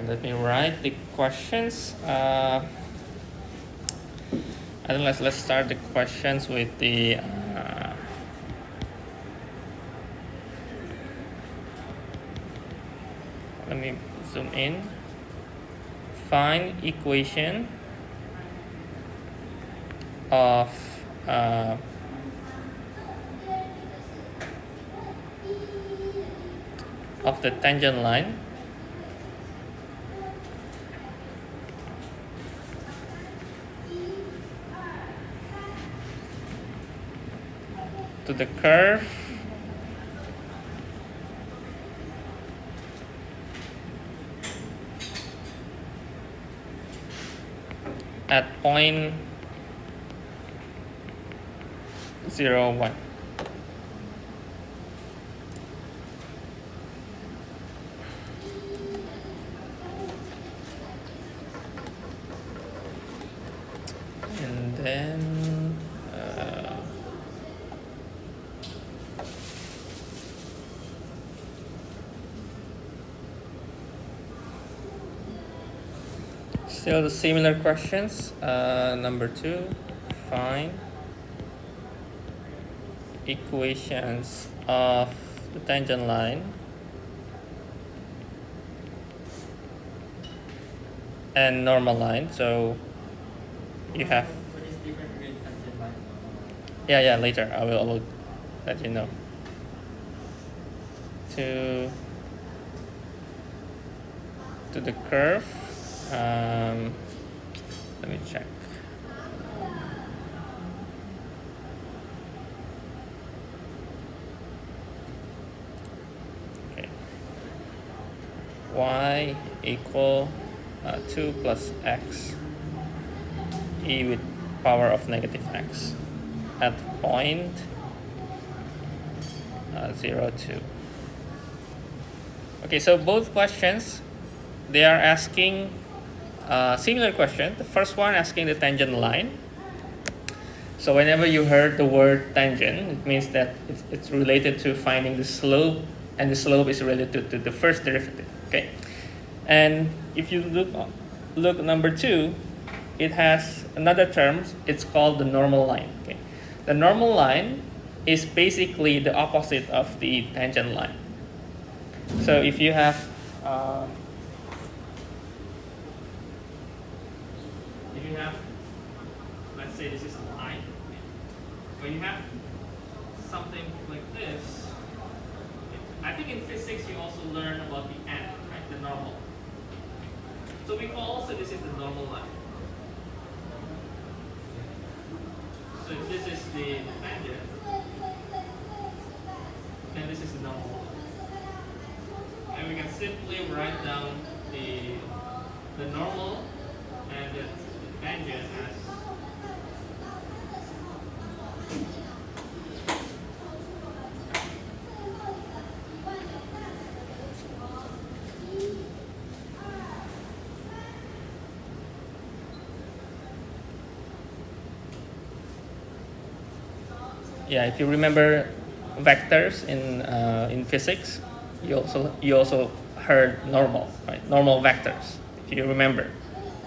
second, let me write the questions. I think let's start the questions with the let me zoom in. Find equation of the tangent line to the curve at point 0, 1. And then still the similar questions. Number 2, find equations of the tangent line and normal line. So you have later I will let you know. To the curve, let me check. Okay, y equal 2 plus x e with power of negative x at point 0, 2. Okay, so both questions, they are asking similar question. The first one asking the tangent line. So whenever you heard the word tangent, it means that it's related to finding the slope, and the slope is related to the first derivative. Okay, and if you look number 2, it has another term. It's called the normal line. Okay, the normal line is basically the opposite of the tangent line. So if you have let's say this is a line, when you have something like this, I think in physics you also learn about the end, right? The normal. So we call also this is the normal line. So if this is the tangent, then this is the normal line. And we can simply write down the normal and the tangent as if you remember vectors in physics, you also heard normal, right? Normal vectors. If you remember,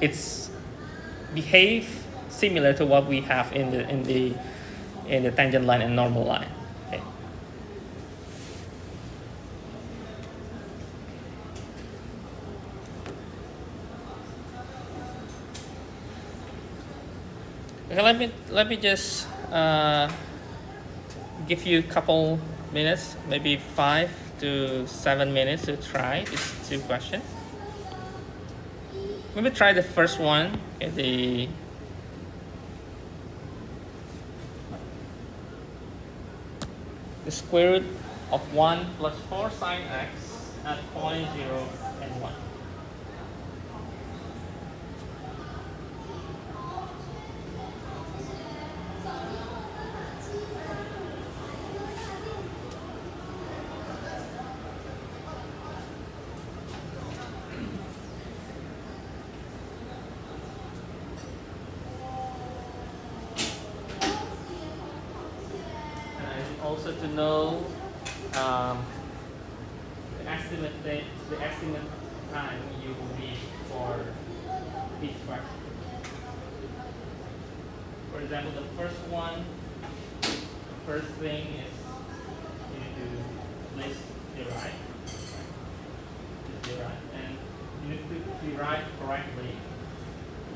it's behave similar to what we have in the tangent line and normal line. Okay. Okay, let me just give you a couple minutes, maybe 5 to 7 minutes to try these 2 questions. Maybe try the first one, okay, the square root of 1 plus 4 sine x at point 0 and 1. Also to know the estimate time you need for each question. For example, the first one, the first thing is you need to list derive, and you need to derive correctly.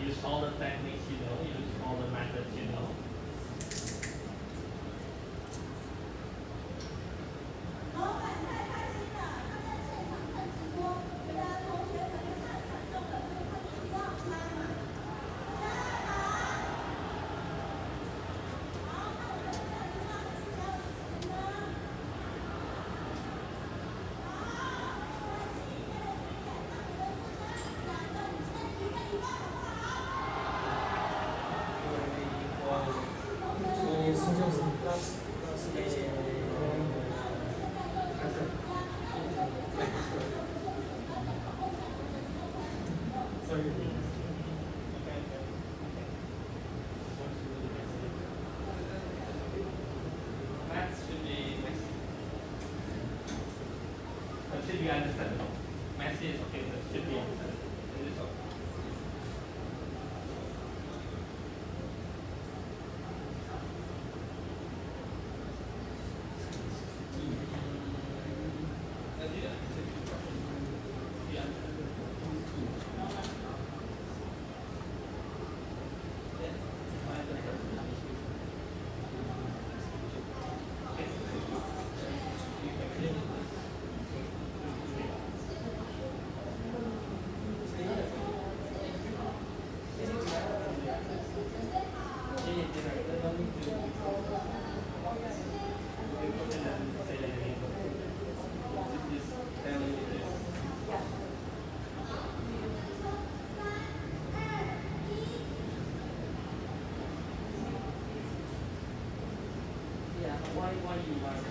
Use all the techniques you know, use all the methods you know. Maths should be messy. That should be understandable. Messy is okay, that should be understandable. It is okay. Why you like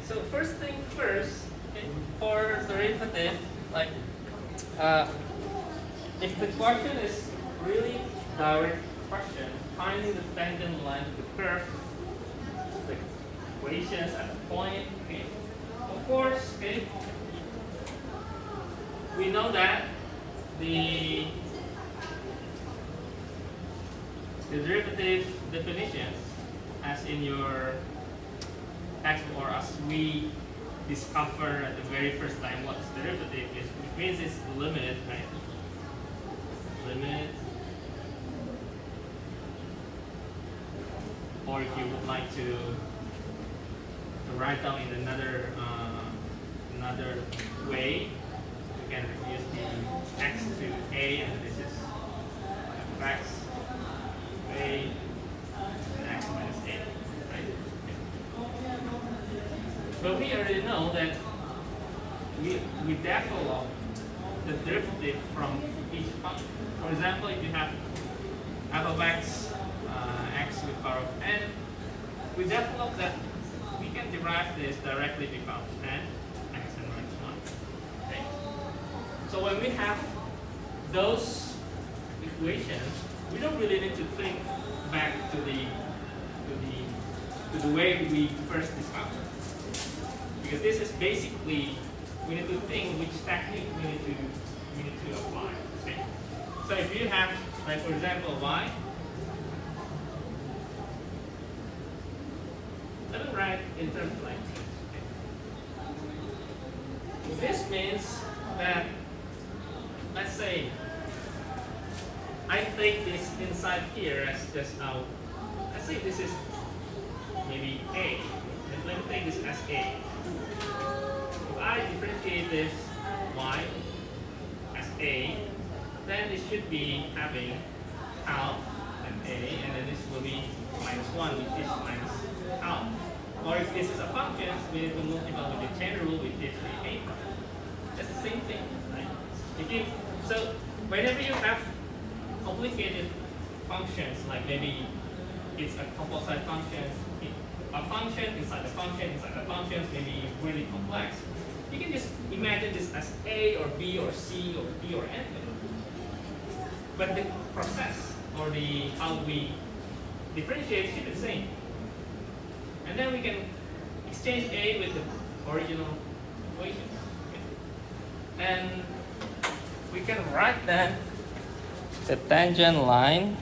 So first thing first, okay, for derivative, like if the question is really direct question, finding the tangent line to the curve, the equations at the point, okay, of course, okay, we know that the derivative definitions, as in your textbook or as we discover at the very first time what derivative is, it means it's limit, right? Limit. Or if you would like to write down in another way, you can use the x to a, and this is x a and x minus a, right? But we already know that we develop the derivative from each function. For example, if you have f of x, x to the power of n, we develop that we can derive this directly becomes n, x and minus 1. Okay? So when we have those equations, we don't really need to think back to the way we first discovered. Because this is basically, we need to think which technique we need to apply. Okay? So if you have, like for example, y, let me write in terms like this. Okay? This means that, let's say, I take this inside here as just out. Let's say this is maybe A. Let me take this as A. If I differentiate this y as A, then it should be having half and A, and then this will be minus 1, which is minus half. Or if this is a function, we need to multiply with the chain rule, which is the A part. That's the same thing, right? So whenever you have complicated functions, like maybe it's a composite function, a function inside the function inside the functions, maybe really complex, you can just imagine this as A or B or C or D or anything. But the process or how we differentiate should be the same. And then we can exchange A with the original equation. And we can write then the tangent line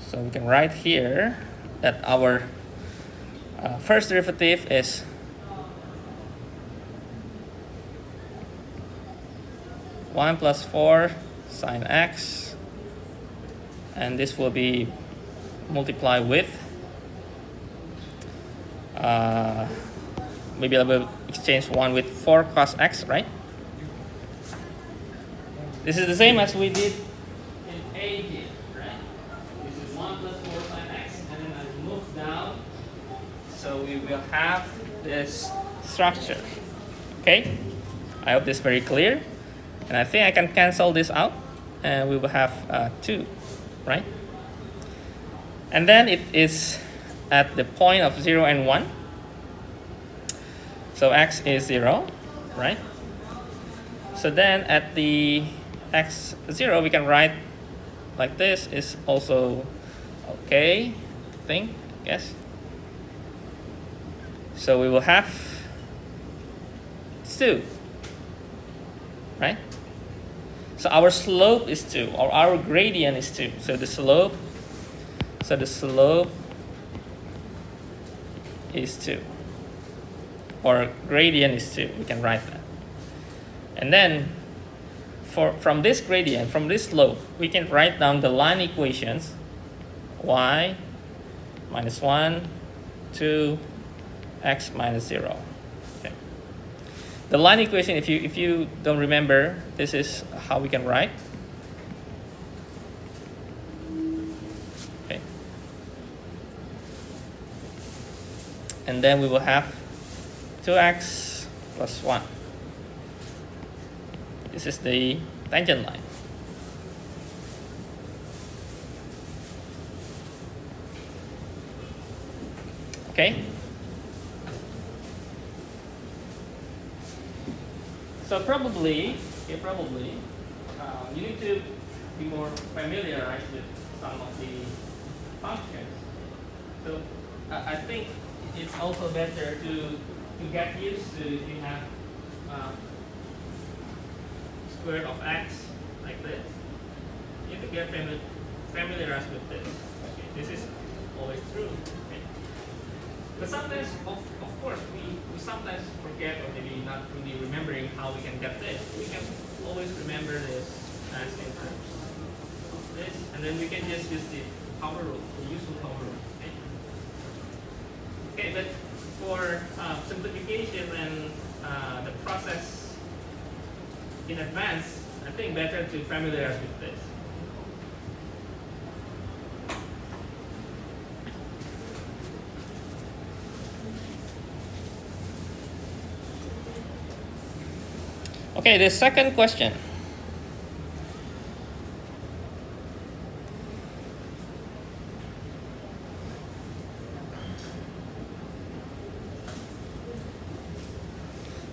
so we can write here that our first derivative is y plus 4 sine x, and this will be multiplied with maybe I will exchange 1 with 4 cos x, right? This is the same as we did in A here, right? This is 1 plus 4 sine x, and then I move down, so we will have this structure. Okay? I hope this is very clear. And I think I can cancel this out, and we will have 2, right? And then it is at the point of 0 and 1. So x is 0, right? So then at the x 0, we can write like this is also okay, I guess. So we will have 2, right? So our slope is 2, or our gradient is 2. So the slope is 2, or gradient is 2. We can write that. And then from this gradient, from this slope, we can write down the line equations: y minus 1, 2, x minus 0. Okay. The line equation, if you don't remember, this is how we can write. Okay. And then we will have 2x plus 1. This is the tangent line. Okay? So probably, you need to be more familiarized with some of the functions. So I think it's also better to get used to, if you have square root of x like this, you need to get familiarized with this. Okay, this is always true. Okay. But sometimes, of course, we sometimes forget, or maybe not really remembering how we can get this. We can always remember this as in terms of this, and then we can just use the power rule, the useful power rule. Okay, but for simplification and the process in advance, I think better to familiarize with this. Okay, the second question.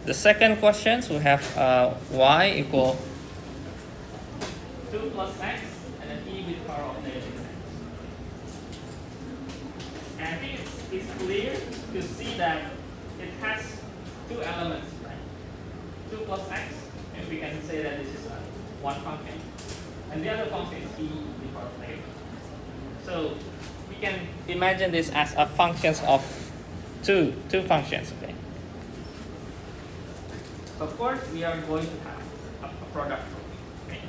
The second question, we have y equal 2 plus x and then e with power of negative x. And I think it's clear to see that it has two elements, right? 2 plus x, and we can say that this is one function. And the other function is e with power of negative. So we can imagine this as a functions of two functions, okay? So of course, we are going to have a product rule. Okay?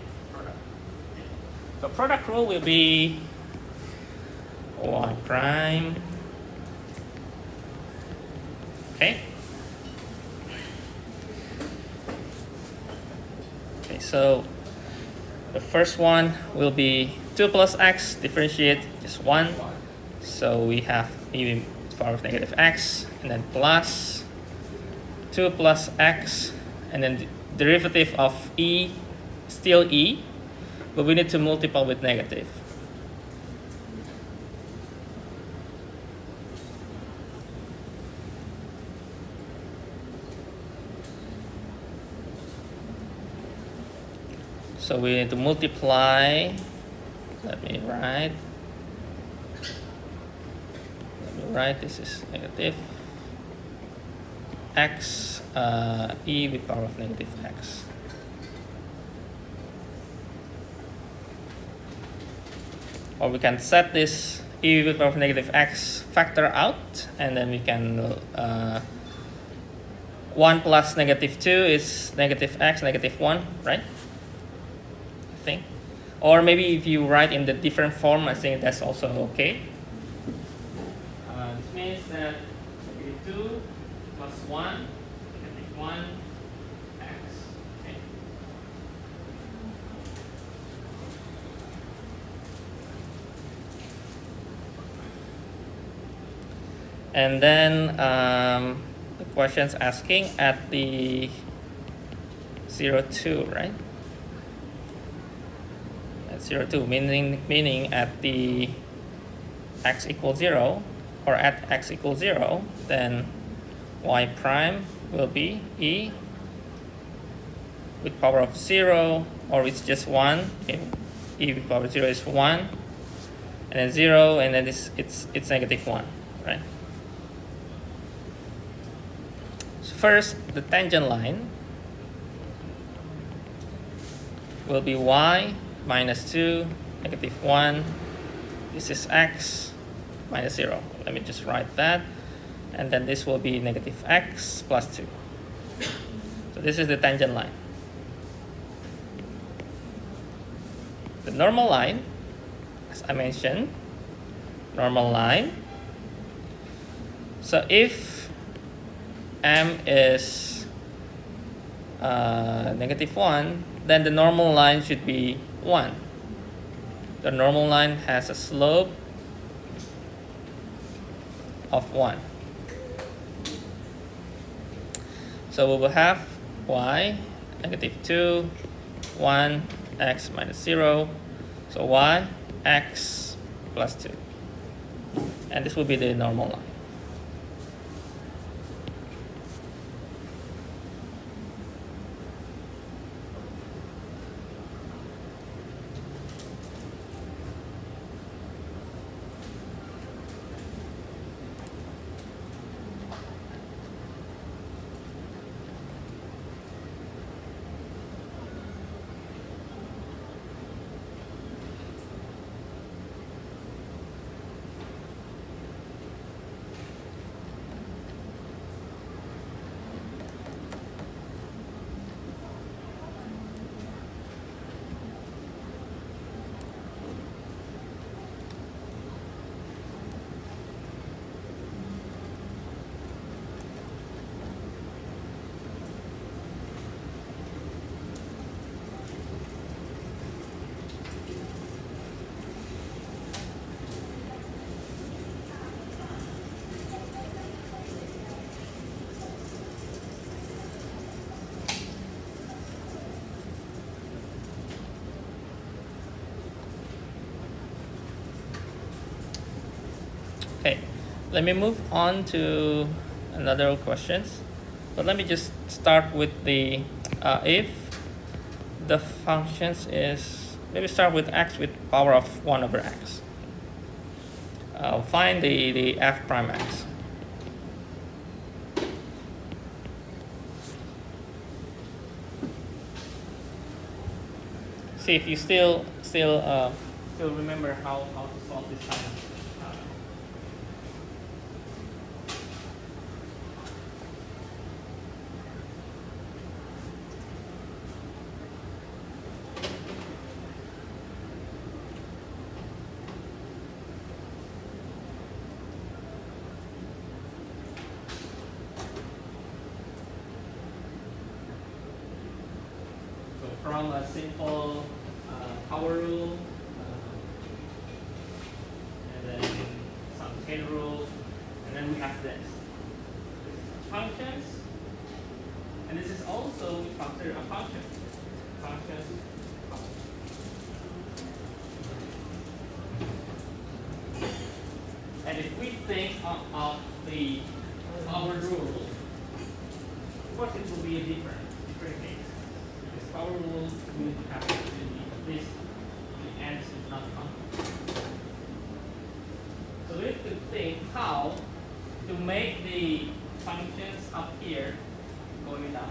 So product rule will be y prime. Okay. Okay, so the first one will be 2 plus x, differentiate just 1. So we have e with power of negative x, and then plus 2 plus x, and then the derivative of e, still e, but we need to multiply with negative. So we need to multiply, let me write, this is negative x, e with power of negative x. Or we can set this e with power of negative x factor out, and then we can 1 plus negative 2 is negative x, negative 1, right? I think. Or maybe if you write in the different form, I think that's also okay. This means that 2 plus 1, negative 1, x. Okay. And then the question's asking at the 0, 2, right? At 0, 2, meaning at the x equals 0, or at x equals 0, then y prime will be e with power of 0, or it's just 1. Okay. E with power of 0 is 1, and then 0, and then it's negative 1, right? So first, the tangent line will be y minus 2, negative 1. This is x minus 0. Let me just write that. And then this will be negative x plus 2. So this is the tangent line. The normal line, as I mentioned, normal line. So if m is negative 1, then the normal line should be 1. The normal line has a slope of 1. So we will have y, negative 2, 1, x minus 0. So y, x plus 2. And this will be the normal line. Okay, let me move on to another questions. But let me just start with the if the functions is, maybe start with x with power of 1 over x. Find the f prime x. See if you still remember how to solve this kind of. From a simple power rule, and then some chain rule, and then we have this. Functions, and this is also considered a function. Functions. And if we think of the power rule, of course it will be a different case. Power rule will have to be this, the ends is not constant. So we have to think how to make the functions up here going down.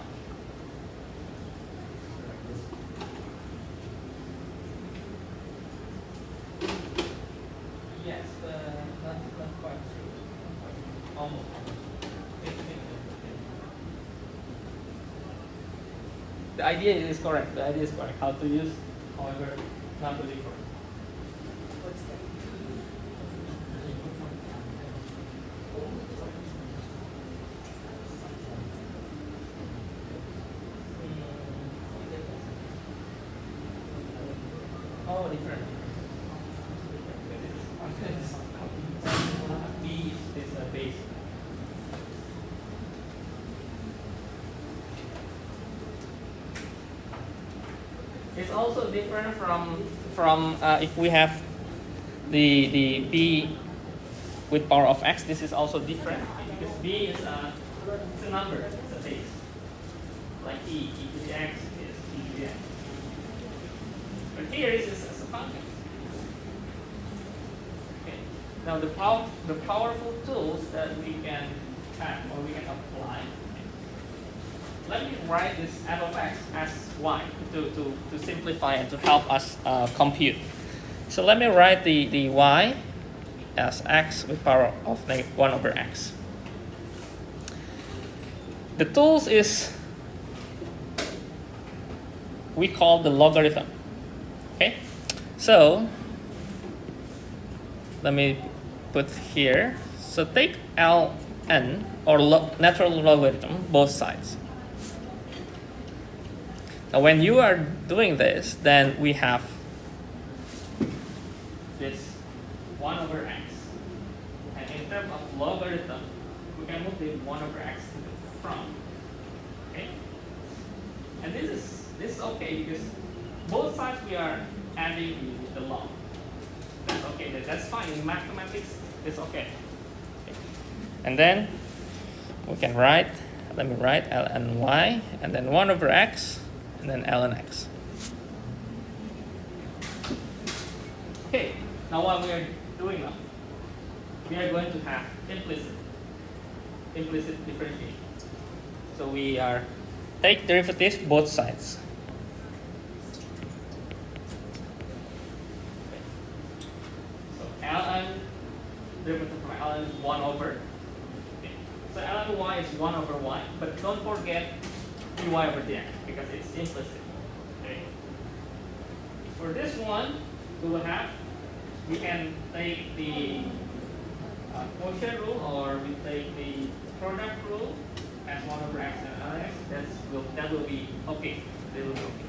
Yes, not quite true. Almost. The idea is correct. The idea is correct. How to use, however, not really correct. What's that? Oh, different. B is a base. It's also different from if we have the b with power of x. This is also different because b is it's a number, it's a base. Like e to the x is e to the x. But here is a function. Okay. Now the powerful tools that we can have or we can apply. Let me write this f of x as y to simplify and to help us compute. So let me write the y as x with power of -1 over x. The tools is we call the logarithm. Okay, so let me put here. So take ln or natural logarithm both sides. Now, when you are doing this, then we have this 1 over x. And in terms of logarithm, we can move the 1 over x to the front. Okay? And this is okay because both sides we are adding the log. That's okay. That's fine. In mathematics, it's okay. And then we can write, let me write ln y, and then 1 over x. And then ln x. Okay, now what we are doing now, we are going to have implicit differentiation. So we are take derivatives both sides. Okay. So ln derivative from ln is 1 over. Okay. So ln y is 1 over y, but don't forget dy over dx because it's implicit. Okay. For this one, we can take the quotient rule or we take the product rule as 1 over x and ln x. That will be okay. They will be okay.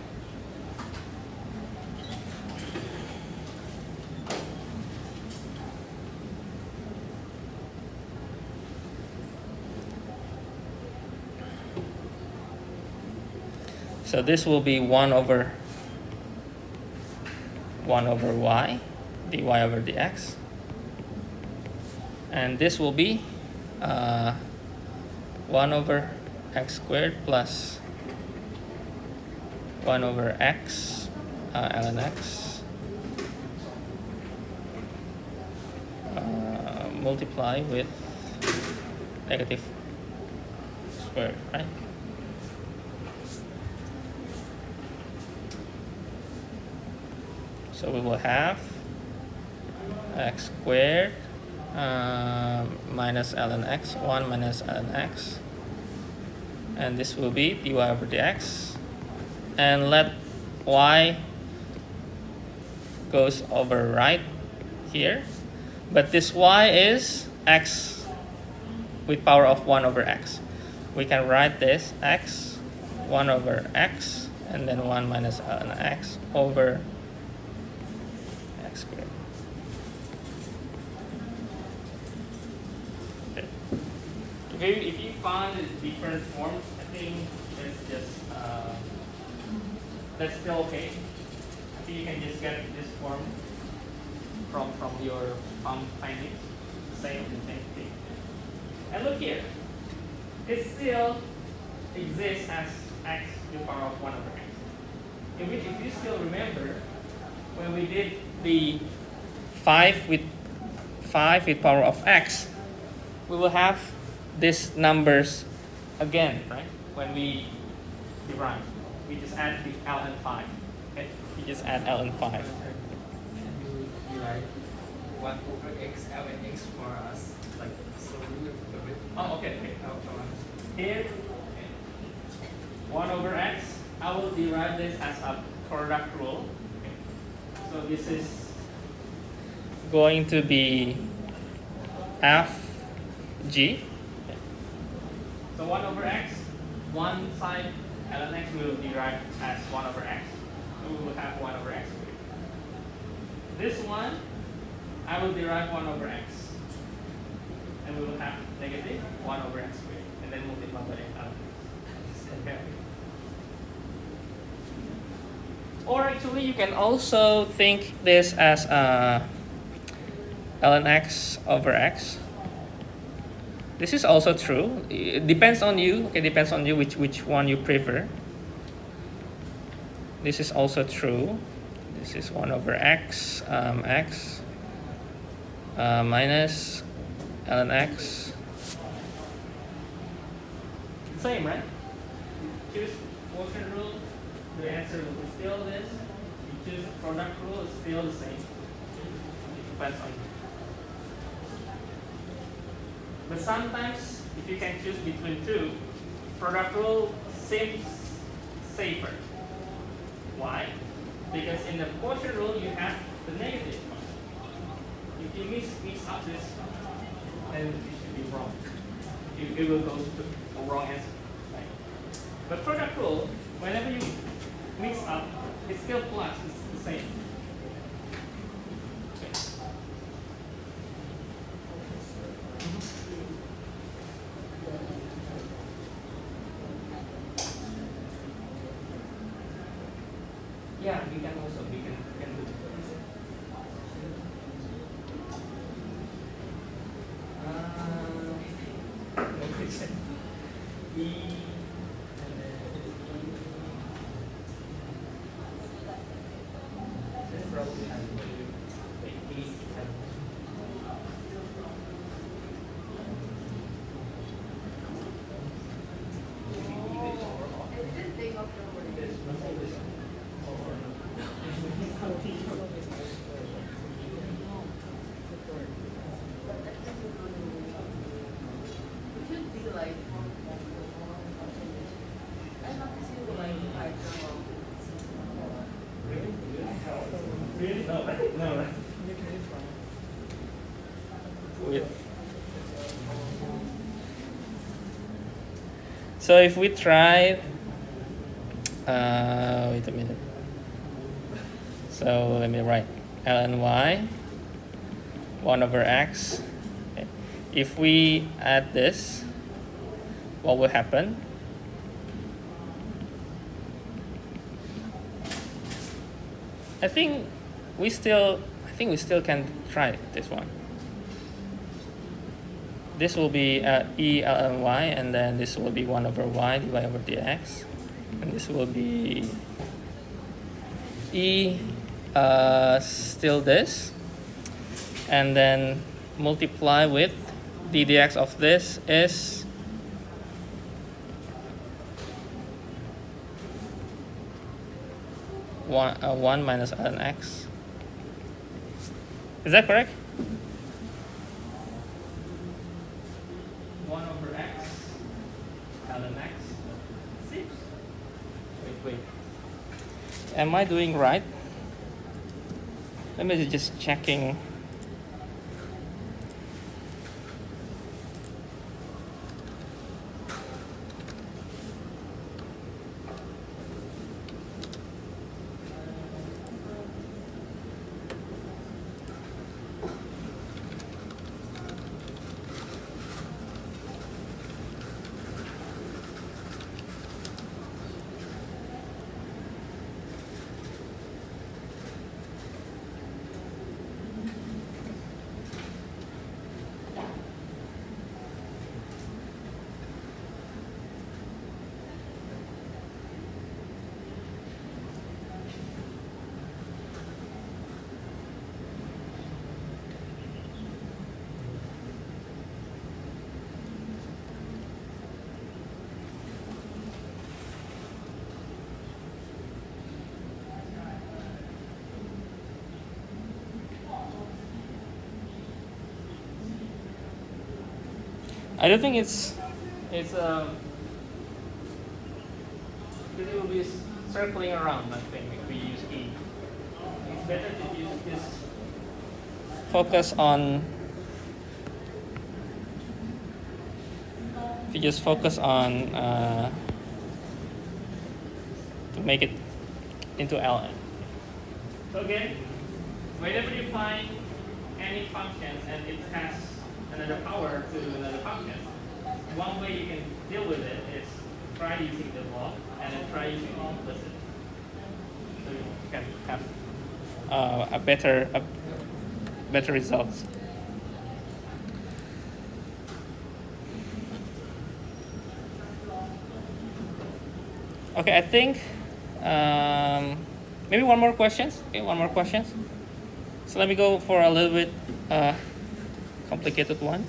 So this will be 1 over y, dy over dx. And this will be 1 over x squared plus 1 over x ln x multiply with negative squared, right? So we will have x squared minus ln x, 1 minus ln x, and this will be dy over dx, and let y goes over right here, but this y is x with power of 1 over x. We can write this x 1 over x and then 1 minus ln x over x squared. Okay. If you find different forms, I think that's still okay. I think you can just get this form from your findings. Same thing. And look here, it still exists as x to the power of 1 over x. In which, if you still remember, when we did the 5 with power of x, we will have these numbers again, right? When we derive, we just add the ln 5. Okay, we just add ln 5. Can you derive 1 over x ln x for us? Like, so we would do it. Oh, okay. Here, 1 over x, I will derive this as a product rule. Okay. So this is going to be fg. Okay. So 1 over x, one side ln x will derive as 1 over x. So we will have 1 over x squared. This one, I will derive 1 over x. And we will have negative 1 over x squared. And then multiply by ln x. Okay. Or actually, you can also think this as ln x over x. This is also true. It depends on you. Okay, depends on you which one you prefer. This is also true. This is 1 over x, x minus ln x. Same, right? Choose quotient rule, the answer will be still this. You choose product rule, it's still the same. It depends on you. But sometimes, if you can choose between two, product rule seems safer. Why? Because in the quotient rule, you have the negative one. If you mix up this, then it should be wrong. It will go to a wrong answer. Right? But product rule, whenever you mix up, it's still plus, it's the same. Okay. Yeah, we can also do it. No. So if we try, wait a minute. So let me write ln y, 1 over x. Okay. If we add this, what will happen? I think we still can try this one. this will be e ln y, and then this will be 1 over y divided over dx, and this will be e still this, and then multiply with d dx of this is one minus ln x. Is that correct? 1 over x ln x. Wait. Am I doing right? Let me just checking. I don't think it will be circling around that thing if we use e. It's better to use this. Focus on. If you just focus on to make it into ln. So again, whenever you find any functions and it has another power to another function, one way you can deal with it is try using the log and then try using the implicit. So you can have a better results. Okay, I think maybe one more questions. Okay, one more questions. So let me go for a little bit complicated one.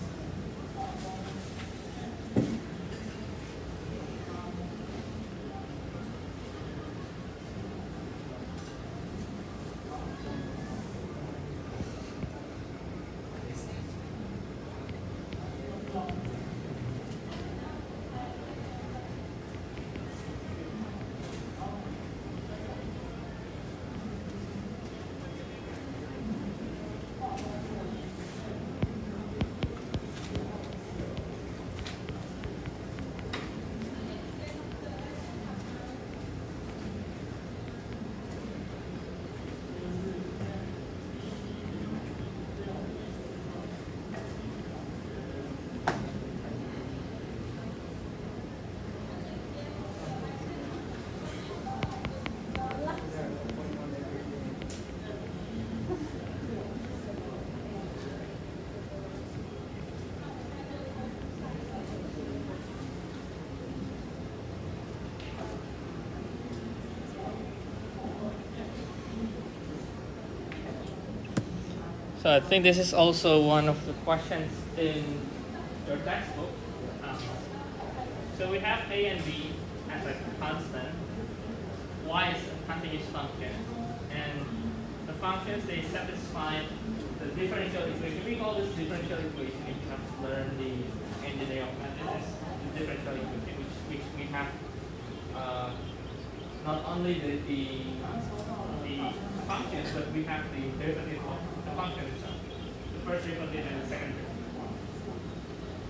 So I think this is also one of the questions in your textbook. So we have a and b as a constant. Y is a continuous function, and the functions, they satisfy the differential equation. We call this differential equation. If you have learned the engineering of mathematics, the differential equation, which we have not only the functions, but we have the derivative of the function itself. The first derivative and the second derivative.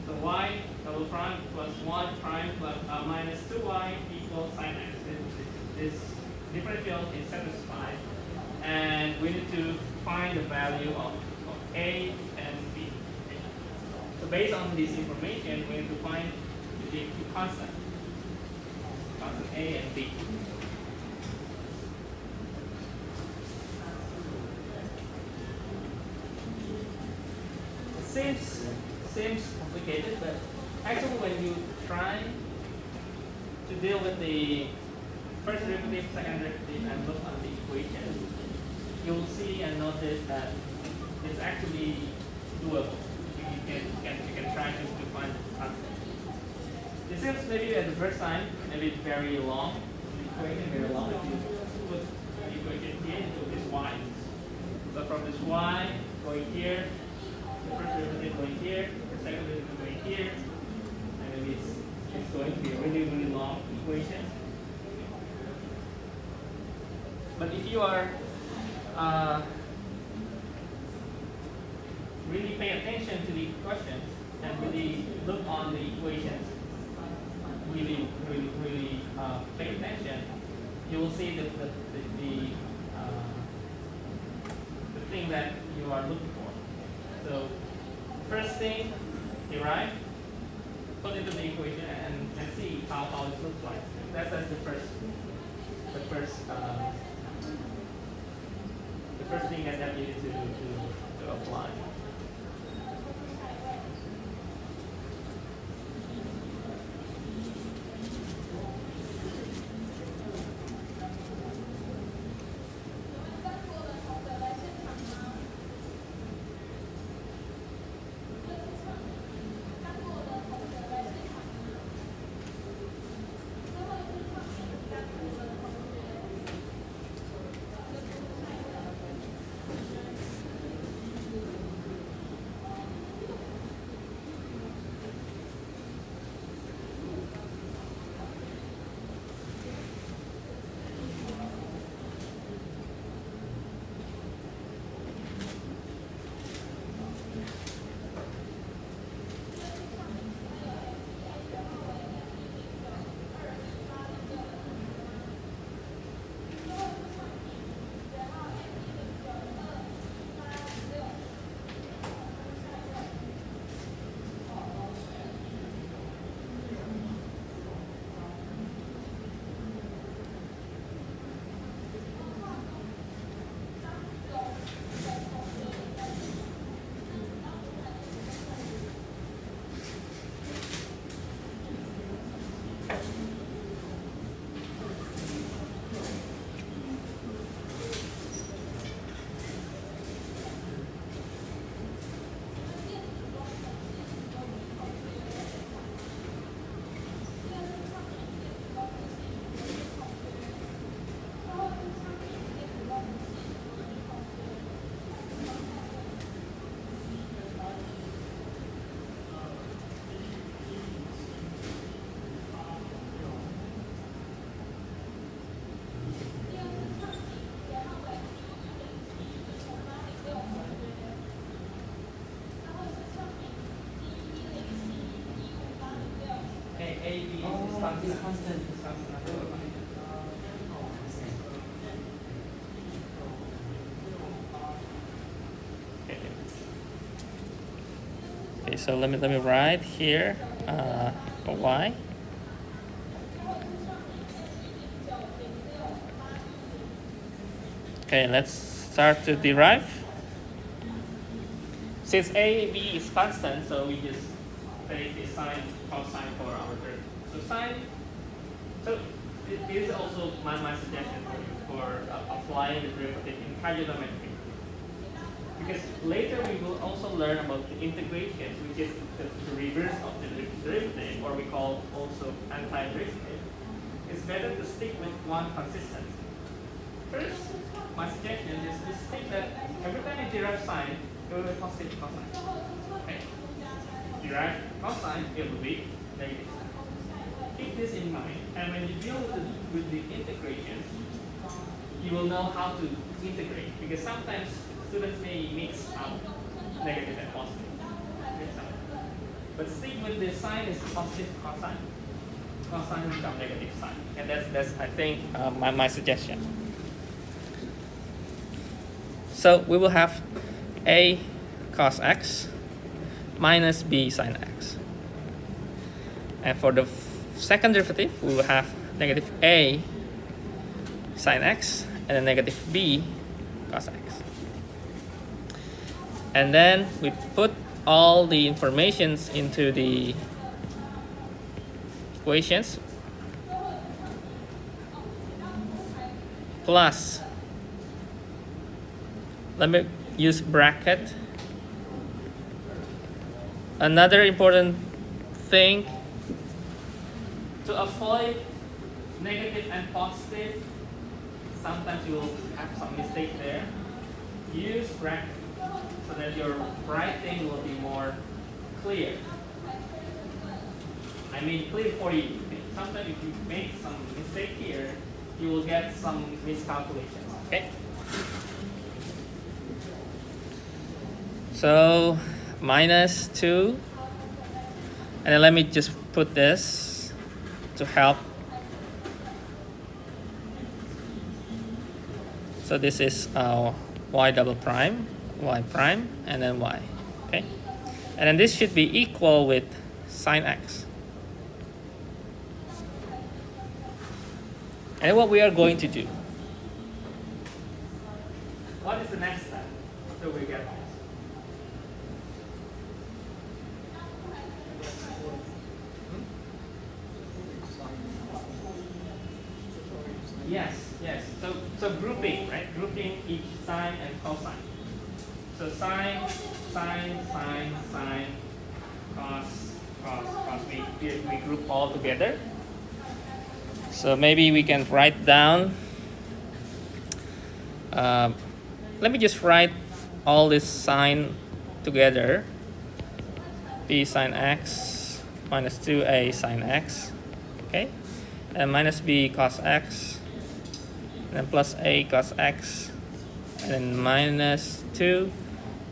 So y double prime plus 1 prime plus minus 2y equals sin x. This differential is satisfied, and we need to find the value of a and b. So based on this information, we need to find the constant a and b. seems complicated, but actually when you try to deal with the first derivative, second derivative, and look on the equation, you'll see and notice that it's actually doable. You can try to find the constant. This seems maybe at the first time, maybe very long. The equation very long. If you put the equation here into this y. So from this y going here, the first derivative going here, the second derivative going here, and maybe it's going to be a really, really long equation. But if you are really pay attention to the questions and really look on the equations, really pay attention, you will see the thing that you are looking for. So first thing, derive, put into the equation and see how it looks like. That's the first thing that you need to apply. Constant. Okay, so let me write here for y. Okay, let's start to derive. Since a, b is constant, so we just take the sine, cosine for our term. So sine. So this is also my suggestion for you for applying the derivative in trigonometry. Because later we will also learn about the integrations, which is the reverse of the derivative, or we call also anti-derivative. It's better to stick with one consistency. First, my suggestion is to stick that every time you derive sine, it will be positive cosine. Okay? Derive cosine, it will be negative sine. Keep this in mind, and when you deal with the integrations, you will know how to integrate, because sometimes students may mix up negative and positive. But stick with the sign is positive cosine. Cosine will become negative sine, and that's I think my suggestion. So we will have a cos x minus b sine x, and for the second derivative, we will have negative a sine x and then negative b cos x. And then we put all the informations into the equations plus, let me use bracket. Another important thing, to avoid negative and positive, sometimes you will have some mistake there. Use bracket so that your writing will be more clear. I mean clear for you. Sometimes if you make some mistake here, you will get some miscalculations. Okay? So minus 2, and then let me just put this to help. So this is y double prime, y prime, and then y. Okay, and then this should be equal with sine x. And what we are going to do? What is the next step till we get this? Yes, yes. So grouping, right? Grouping each sine and cosine. So sine, sine, sine, sine, cos, cos, cos. We group all together. So maybe we can write down. Let me just write all this sine together. B sine x minus 2a sine x. Okay, and minus b cos x. And then plus a cos x, and then minus 2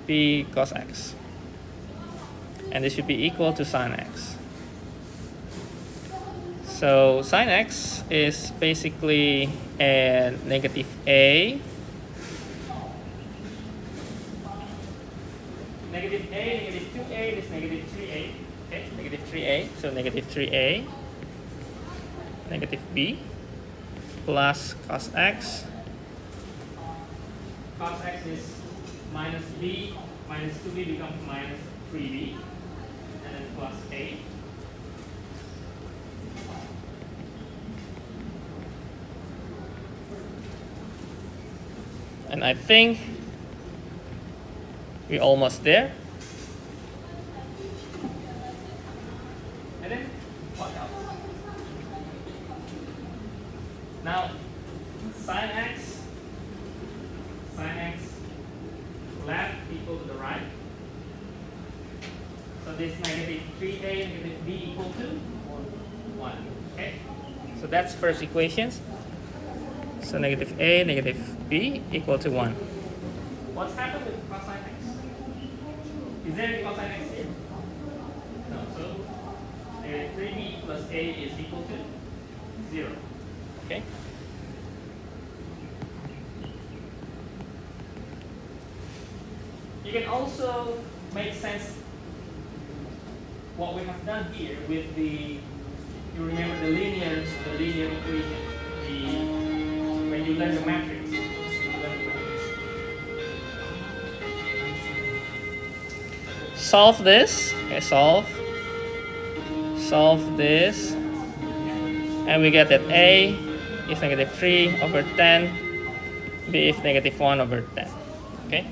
b cos x, and this should be equal to sine x. So sine x is basically a negative a, negative 2a, this negative 3a, okay, negative 3a, so negative 3a, negative b, plus cos x. Cos x is minus b, minus 2b becomes minus 3b, and then plus a. And I think we're almost there. And then what else? Now, sine x left equal to the right. So this negative 3a, negative b equal to 1. Okay? So that's first equations. So negative a, negative b equal to 1. What's happened with cosine x? Is there any cosine x here? No. So negative 3b plus a is equal to 0. Okay? You can also make sense what we have done here with the, you remember the linear equation, when you learn the matrix. Solve this. Okay, solve this, and we get that a is negative 3 over 10, b is negative 1 over 10. Okay.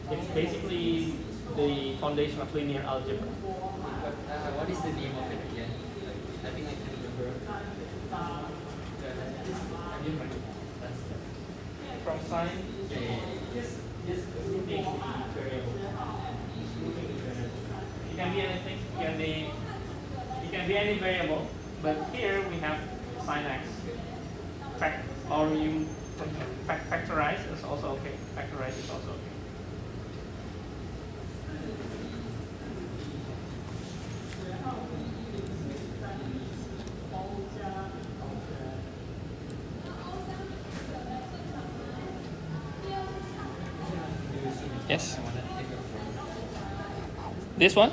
It's basically the foundation of linear algebra. What is the name of it again? I think I can remember. From sine, just grouping the variable. It can be anything. It can be any variable. But here we have sine x. Or you factorize is also okay. Factorize is also okay. Yes. This one?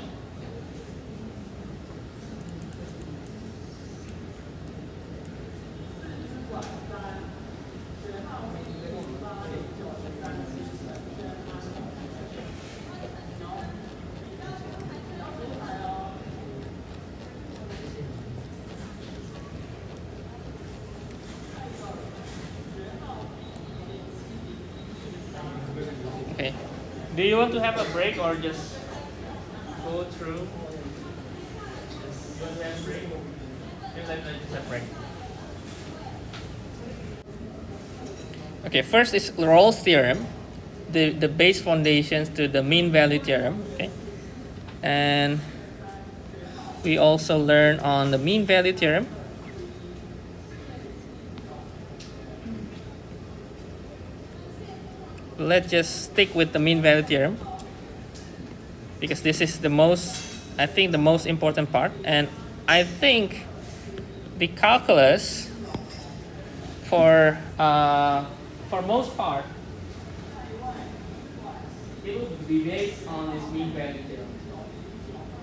Do you want to have a break or just go through? Just have a break. Let's have a break. Okay, first is Rawls theorem, the base foundations to the mean value theorem. Okay, and we also learn on the mean value theorem. Let's just stick with the mean value theorem because this is the most, I think, the most important part, and I think the calculus for most part it will be based on this mean value theorem,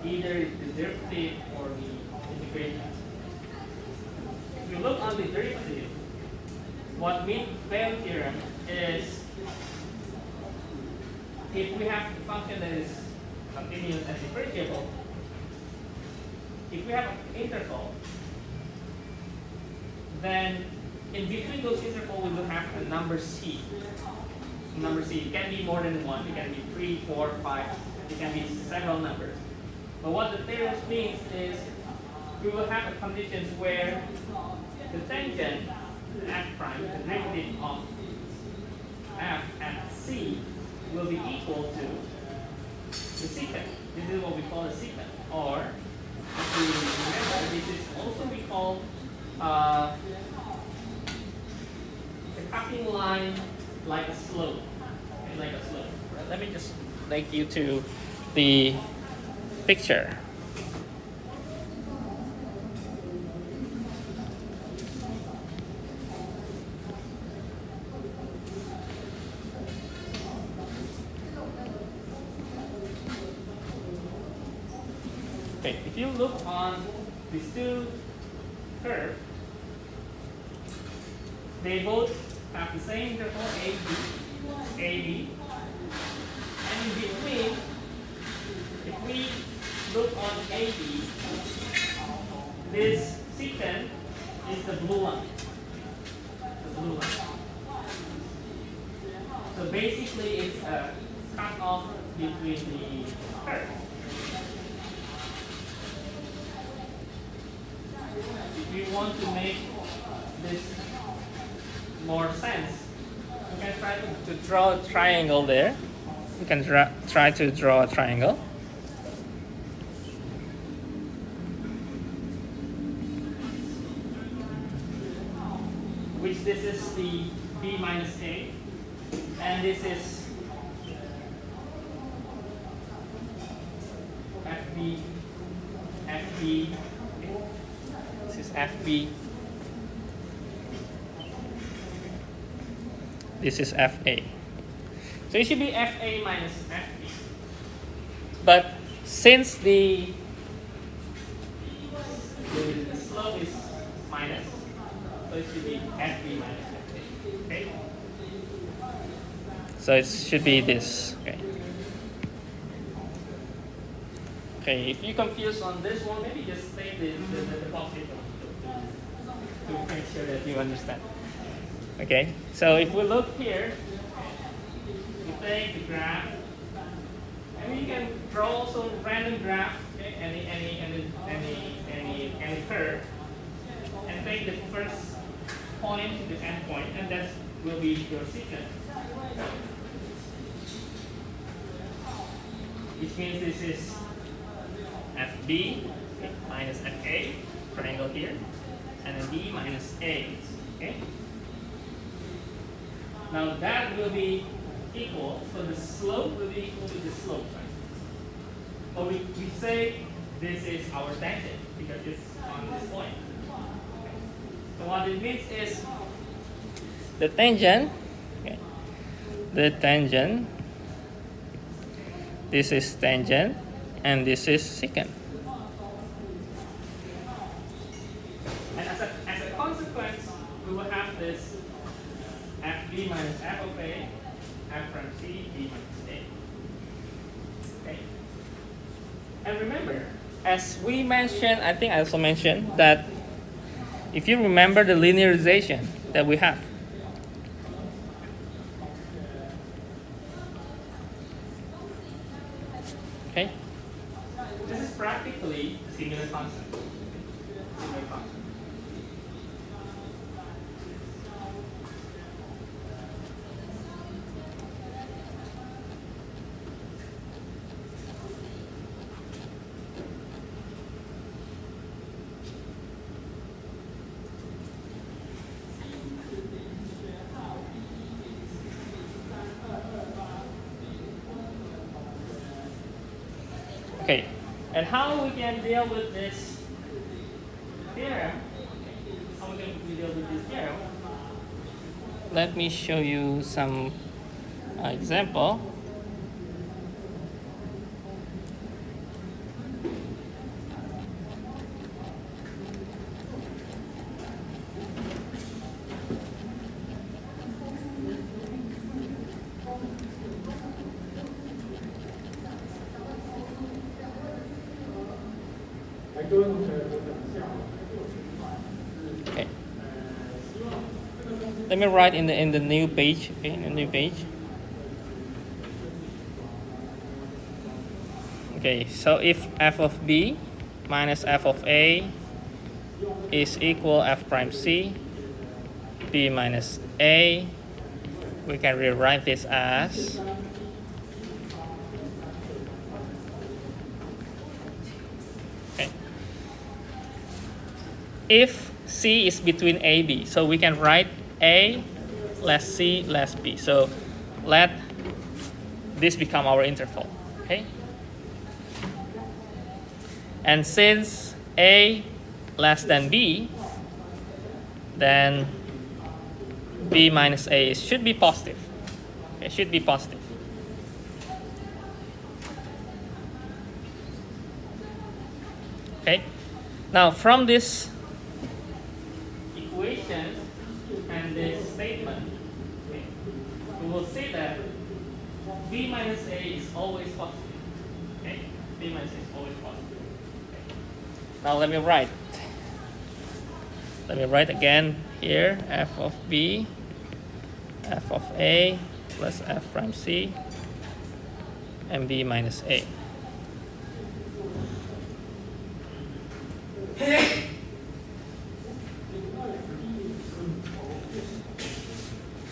either the derivative or the integration. If you look on the derivative, what mean value theorem is, if we have a function that is continuous and differentiable, if we have an interval, then in between those intervals we will have a number c. Number c, it can be more than one, it can be 3, 4, 5, it can be several numbers. But what the theorem means is we will have a conditions where the tangent f prime, the derivative of f at c, will be equal to the secant. This is what we call a secant. Or, if you remember, this is also we call the cutting line like a slope. Okay, like a slope. Right, let me just take you to the picture. Okay, if you look on these two curves, they both have the same interval AB, and in between, if we look on AB, this secant is the blue line. The blue line. So basically, it's a cut off between the curves. If we want to make this more sense, we can try to draw a triangle there. We can try to draw a triangle. Which this is the B minus A, and this is FB, FB, this is FB, this is FA. So it should be FA minus FB. But since the slope is minus, so it should be FB minus FA. Okay? So it should be this. Okay. Okay, if you're confused on this one, maybe just take the positive one to make sure that you understand. Okay, so if we look here, we take the graph, and you can draw also random graph, okay, any curve, and take the first point to the end point, and that will be your secant. Which means this is FB minus FA, triangle here, and then B minus A. Okay. Now that will be equal, so the slope will be equal to the slope, right? But we say this is our tangent because it's on this point. Okay. So what it means is the tangent, okay, the tangent, this is tangent, and this is secant. And as a consequence, we will have this FB minus F of A, F from C, B minus A. Okay. And remember, as we mentioned, I think I also mentioned that if you remember the linearization that we have, similar concept. Similar concept. Okay, and how we can deal with this theorem? How we can deal with this theorem? Let me show you some example. Okay. Let me write in the new page. Okay, in the new page. Okay, so if f of b minus f of a is equal f prime c, b minus a, we can rewrite this as if c is between a, b, so we can write a less c less b. So let this become our interval, okay? And since a less than b, then b minus a should be positive. It should be positive. Okay. Now from this equation and this statement, okay, we will see that b minus a is always positive. Okay, b minus a is always positive. Okay. Now let me write. Let me write again here: f of b, f of a plus f prime c, and b minus a.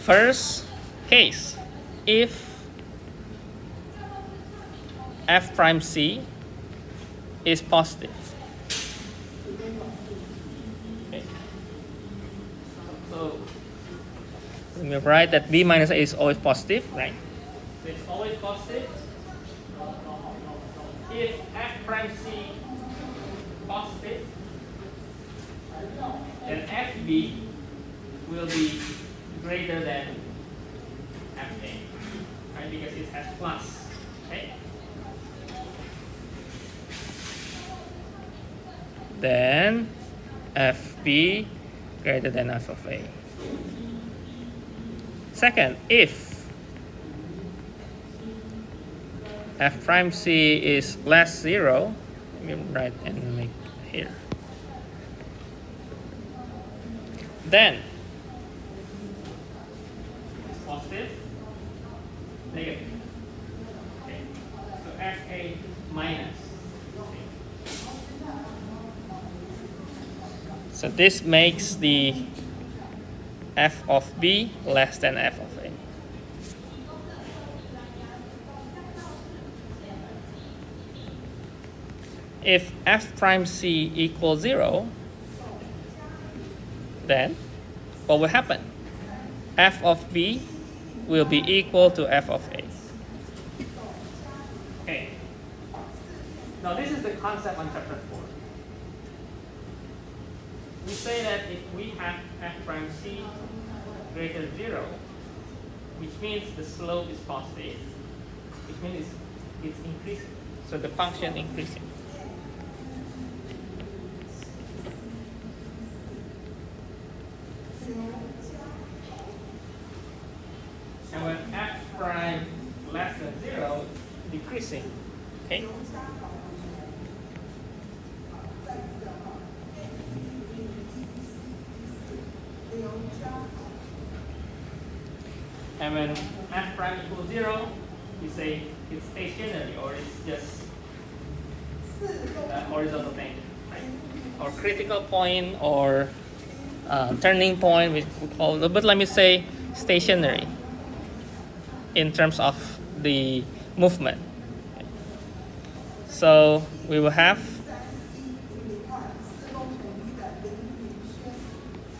First case, if f prime c is positive. Okay. So let me write that b minus a is always positive, right? So it's always positive. If f prime c positive, then fb will be greater than fa, right? Because it has plus, okay? Then fb greater than f of a. Second, if f prime c is less 0, let me write and make here. Then it's positive, negative. Okay. So fa minus. Okay. So this makes the f of b less than f of a. If f prime c equals 0, then what will happen? F of b will be equal to f of a. Okay. Now this is the concept on chapter 4. We say that if we have f prime c greater than 0, which means the slope is positive, which means it's increasing. So the function increasing. And when f prime less than 0, decreasing. Okay? And when f prime equals 0, we say it's stationary or it's just a horizontal tangent. or critical point, or turning point, we call it, but let me say stationary in terms of the movement. So we will have,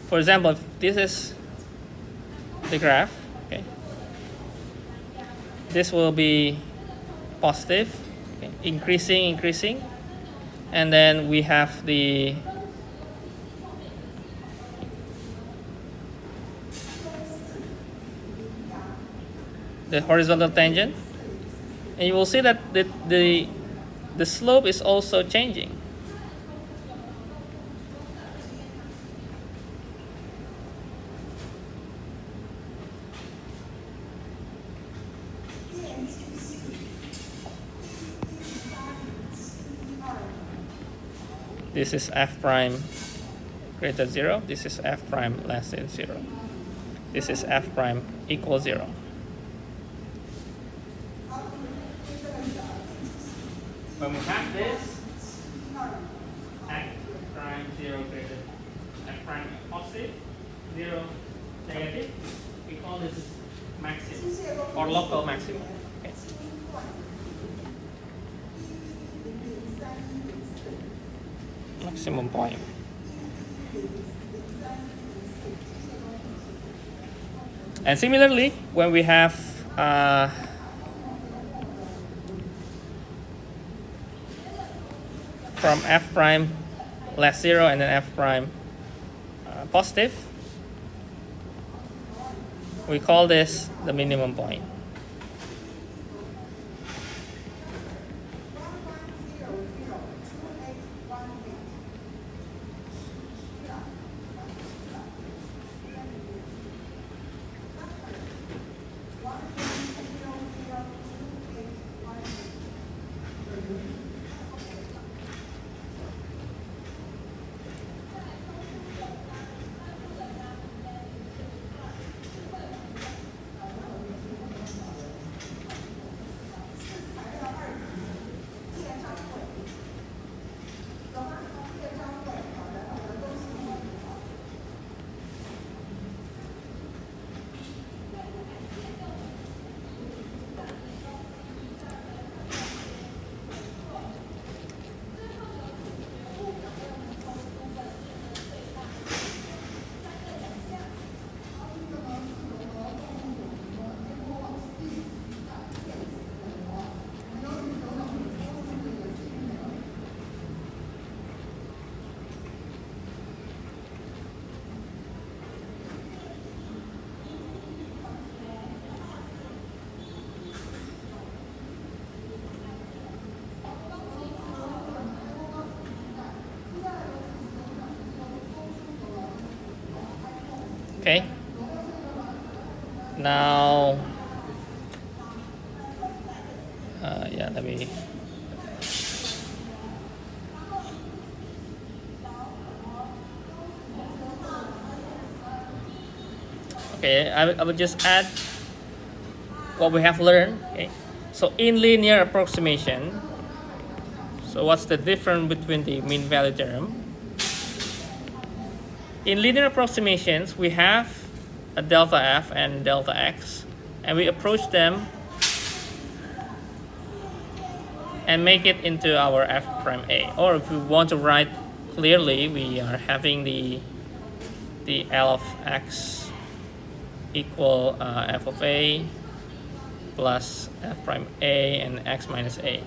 for example, if this is the graph, okay, this will be positive, okay, increasing, and then we have the horizontal tangent, and you will see that the slope is also changing. This is f prime greater 0. This is f prime less than 0. This is f prime equals 0. When we have this, f prime 0 greater, f prime positive, 0 negative, we call this maximum or local maximum. Okay. Maximum point. And similarly, when we have from f prime less 0 and then f prime positive, we call this the minimum point. Okay. Now, let me. Okay, I will just add what we have learned. Okay, so in linear approximation, so what's the difference between the mean value theorem? In linear approximations, we have a delta f and delta x, and we approach them and make it into our f prime a. Or if we want to write clearly, we are having the L of x equal f of a plus f prime a and x minus a.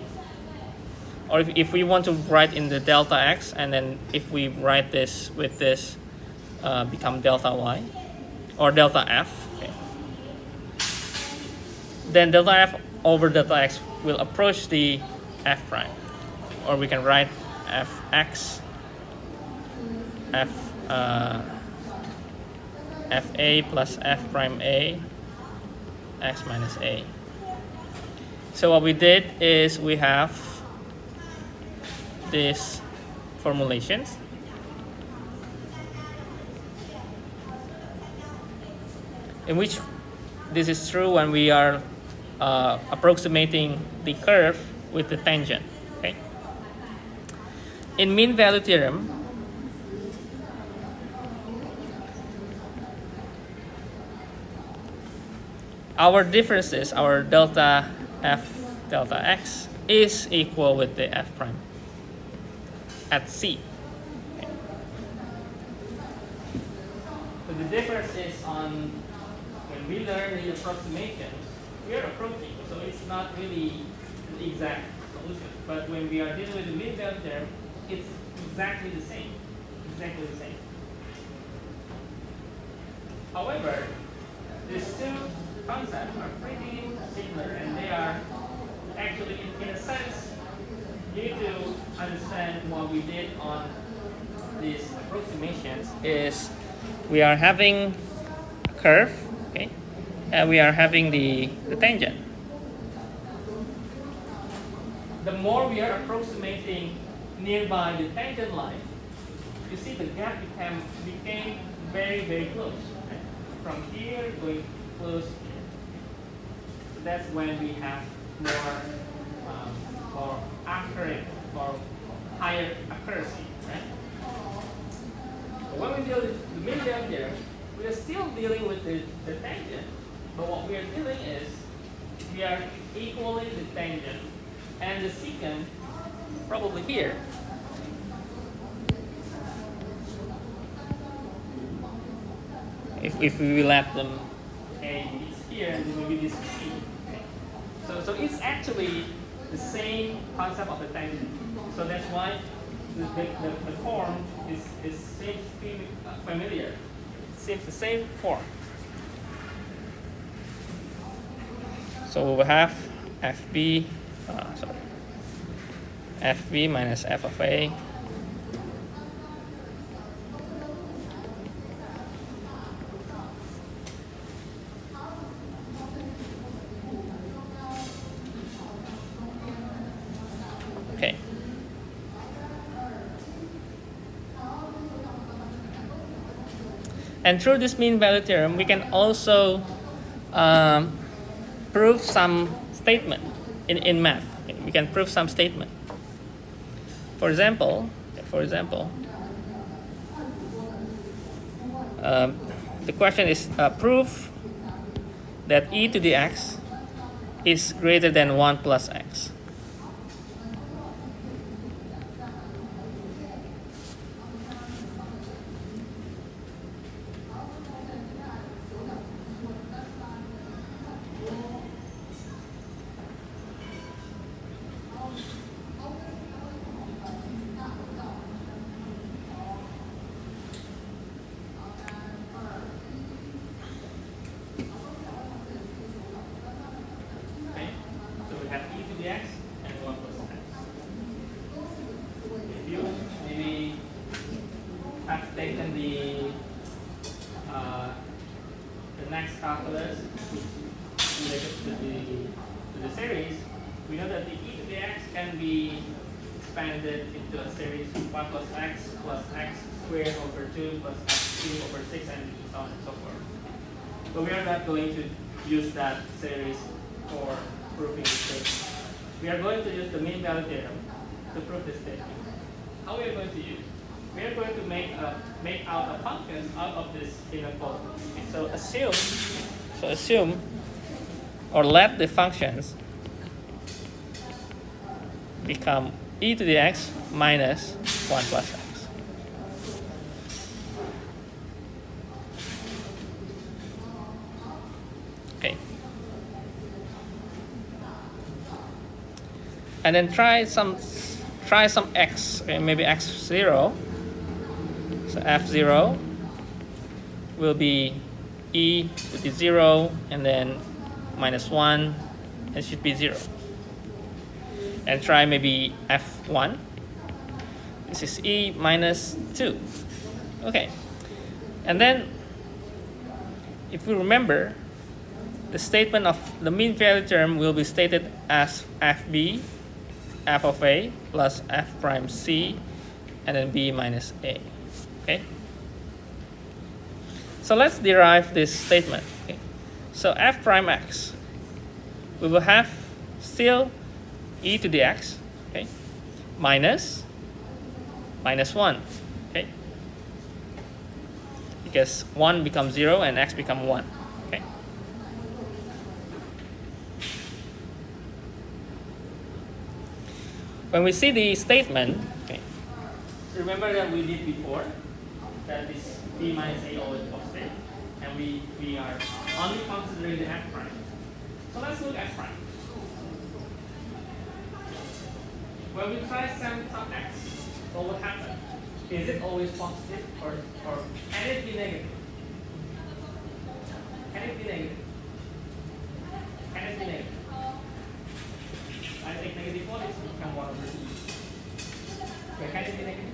Or if we want to write in the delta x, and then if we write this with this, become delta y or delta f, okay, then delta f over delta x will approach the f prime, or we can write fx fa plus f prime a x minus a. So what we did is we have these formulations. In which this is true when we are approximating the curve with the tangent. Okay. in mean value theorem, our differences, our delta f delta x is equal with the f prime at C. Okay. So the difference is on when we learn the approximation, we are approaching, so it's not really the exact solution. But when we are dealing with the mean value theorem, it's exactly the same. Exactly the same. However, these two concepts are pretty similar, and they are actually, in a sense, you need to understand what we did on these approximations is we are having a curve, okay, and we are having the tangent. The more we are approximating nearby the tangent line, you see the gap became very, very close. Okay? From here going close here. So that's when we have more accurate or higher accuracy, right? But when we deal with the mean value theorem, we are still dealing with the tangent, but what we are doing is we are equaling the tangent and the secant probably here. If we will let them, okay, it's here and then maybe this is C. Okay. So it's actually the same concept of the tangent. So that's why the form seems familiar. It seems the same form. So we have FB, FB minus f of A okay. And through this mean value theorem, we can also prove some statement in math. Okay, we can prove some statement. For example, the question is prove that e to the x is greater than 1 plus x. But we are not going to use that series for proving the statement. We are going to use the mean value theorem to prove the statement. How we are going to use? We are going to make out a function out of this inequality. Okay, so assume or let the functions become e to the x minus 1 plus x. Okay. And then try some x, okay, maybe x0. So f0 will be e to the 0 and then minus 1, it should be 0. And try maybe f1. This is e minus 2. Okay. And then if we remember, the statement of the mean value term will be stated as fb, f of a plus f prime c, and then b minus a. Okay. So let's derive this statement. Okay. So f prime x, we will have still e to the x, okay, minus minus 1. Okay? Because 1 becomes 0 and x becomes 1. Okay? When we see the statement, okay, remember that we did before that this b minus a always positive, and we are only considering the f prime. So let's look at f prime. When we try some x, what will happen? Is it always positive or can it be negative? Can it be negative? Can it be negative? I take negative 1, it's become 1 over e. Okay, can it be negative?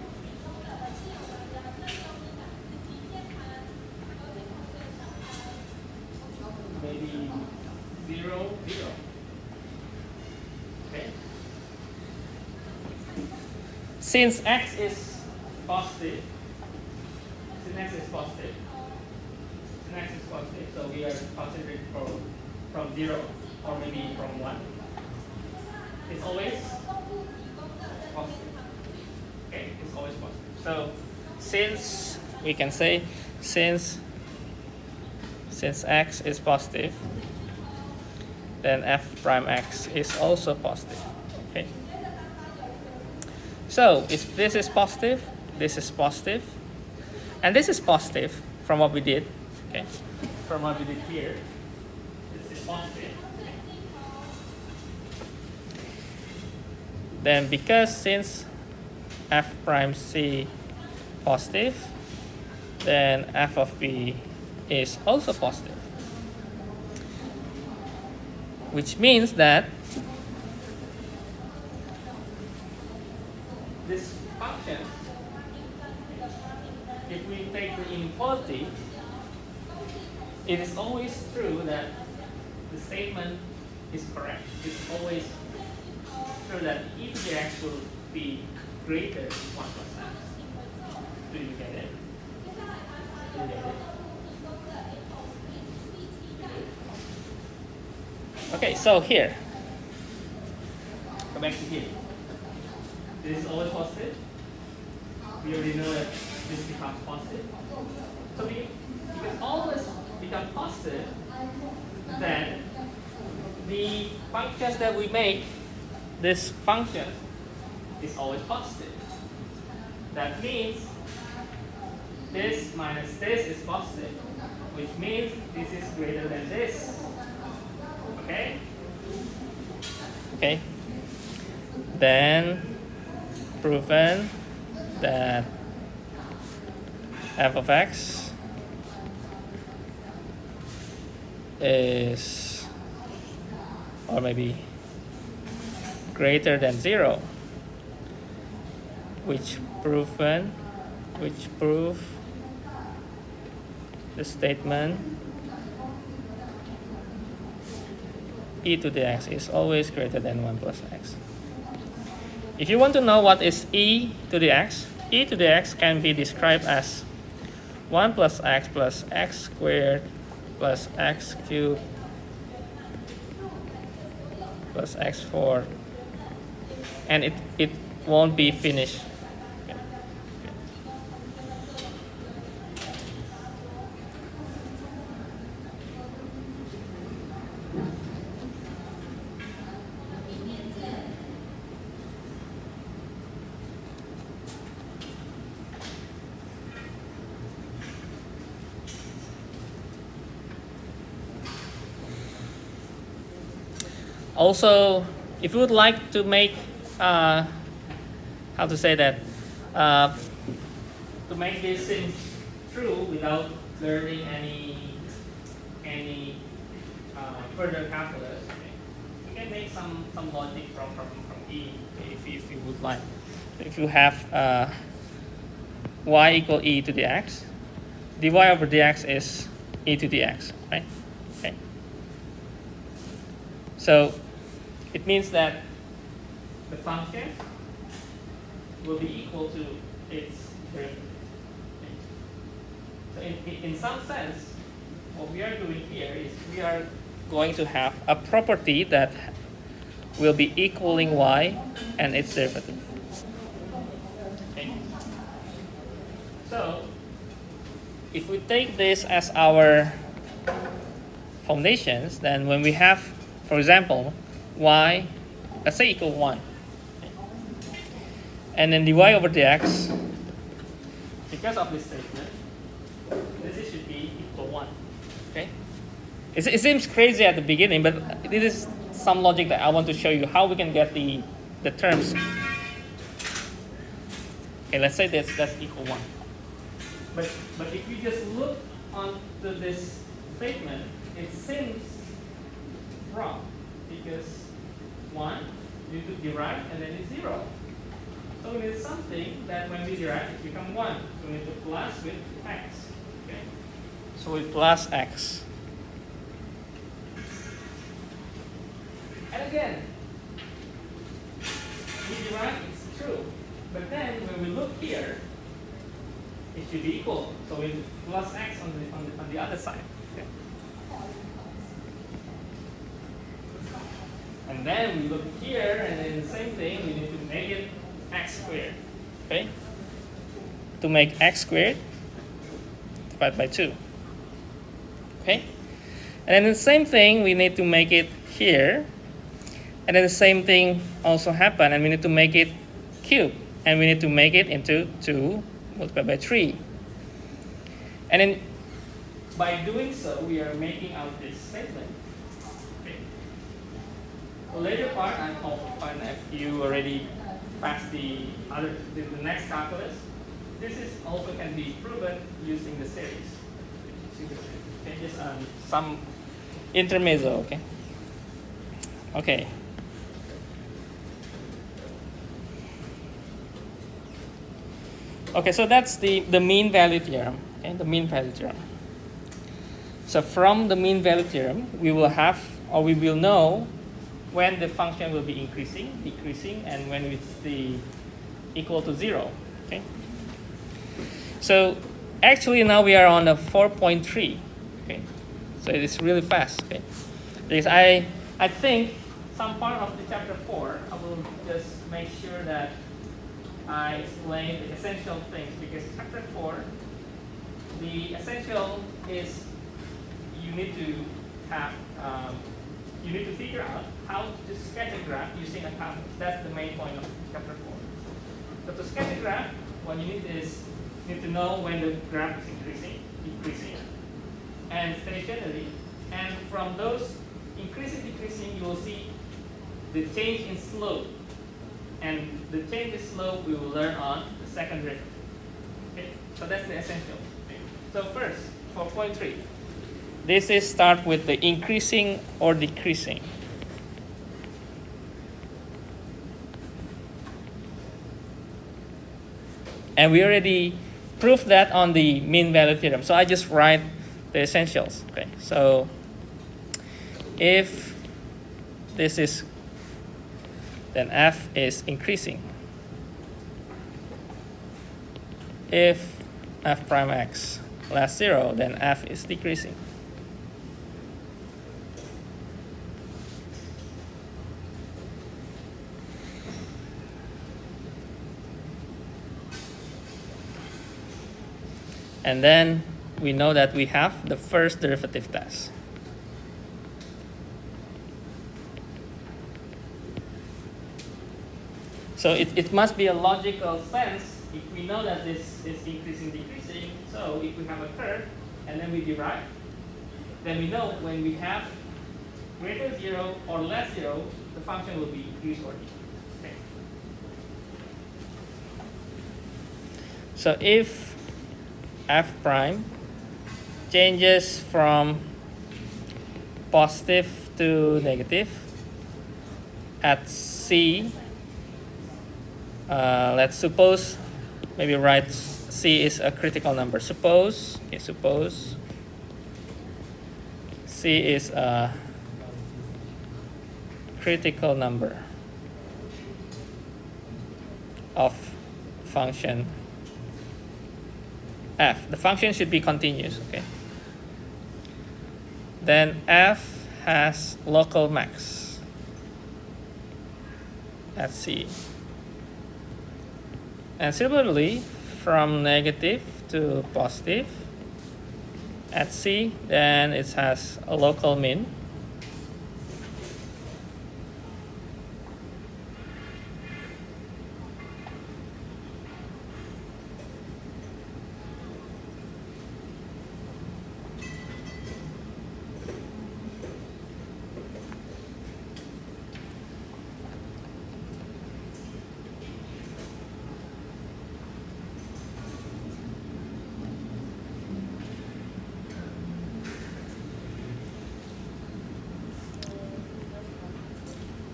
Maybe 0, 0. Okay. Since x is positive, so we are considering from 0 or maybe from 1. It's always positive. Okay, it's always positive. So since we can say since x is positive, then f prime x is also positive. Okay. So if this is positive, this is positive, and this is positive from what we did. Okay, from what we did here, this is positive. Okay. Then because since f prime c positive, then f of b is also positive, which means that this function, if we take the inequality, it is always true that the statement is correct. It's always true that e to the x will be greater than 1 plus x. Do you get it? Do you get it? Okay, so here, come back to here. This is always positive. We already know that this becomes positive. So because always become positive, then the functions that we make, this function is always positive. That means this minus this is positive, which means this is greater than this. Okay? Okay. Then proven that f of x is, or maybe greater than 0, which prove the statement e to the x is always greater than 1 plus x. If you want to know what is e to the x can be described as 1 plus x squared plus x cubed plus x4, and it won't be finished. Also, if you would like to make, how to say that, to make these things true without learning any further calculus, okay, you can make some logic from E if you would like. If you have y equal e to the x, dy over dx is e to the x, right? Okay. So it means that the function will be equal to its derivative. So in some sense, what we are doing here is we are going to have a property that will be equaling y and its derivative. Okay. So if we take this as our foundations, then when we have, for example, y, let's say equal 1, and then dy over dx, because of this statement, this should be equal 1. Okay? It seems crazy at the beginning, but this is some logic that I want to show you how we can get the terms. Okay, let's say that's equal 1. But if you just look onto this statement, it seems wrong because 1 you could derive and then it's 0. So we need something that when we derive it becomes 1. So we need to plus with x. Okay. So we plus x. And again, we derive it's true. But then when we look here, it should be equal. So we plus x on the other side. Okay. And then we look here, and then the same thing, we need to make it x squared. Okay? To make x squared, divided by 2. Okay? And then the same thing, we need to make it here. And then the same thing also happen, and we need to make it cube. And we need to make it into 2 multiplied by 3. And then by doing so, we are making out this statement. Okay. The later part, I'm hoping if you already passed the next calculus, this is also can be proven using the series. Okay, just some intermezzo. Okay. Okay. Okay, so that's the mean value theorem. Okay, the mean value theorem. So from the mean value theorem, we will have, or we will know when the function will be increasing, decreasing, and when it's equal to 0. Okay. So actually now we are on a 4.3. Okay. So it is really fast. Okay. Because I think some part of the chapter 4, I will just make sure that I explain the essential things, because chapter 4, the essential is you need to have, you need to figure out how to sketch a graph using a calculus. That's the main point of chapter 4. So to sketch a graph, what you need is you need to know when the graph is increasing, decreasing, and stationary. And from those increasing, decreasing, you will see the change in slope. And the change in slope we will learn on the second derivative. Okay? So that's the essential thing. So first, 4.3. This is start with the increasing or decreasing. And we already proved that on the mean value theorem. So I just write the essentials. Okay. So if this is, then f is increasing. If f prime x less 0, then f is decreasing. And then we know that we have the first derivative test. So it must be a logical sense if we know that this is increasing, decreasing. So if we have a curve and then we derive, then we know when we have greater 0 or less 0, the function will be increased or decreased. Okay. So if f prime changes from positive to negative at c, let's suppose, maybe write c is a critical number. Suppose c is a critical number of function f. The function should be continuous, okay? Then f has local max at c. And similarly, from negative to positive at C, then it has a local mean.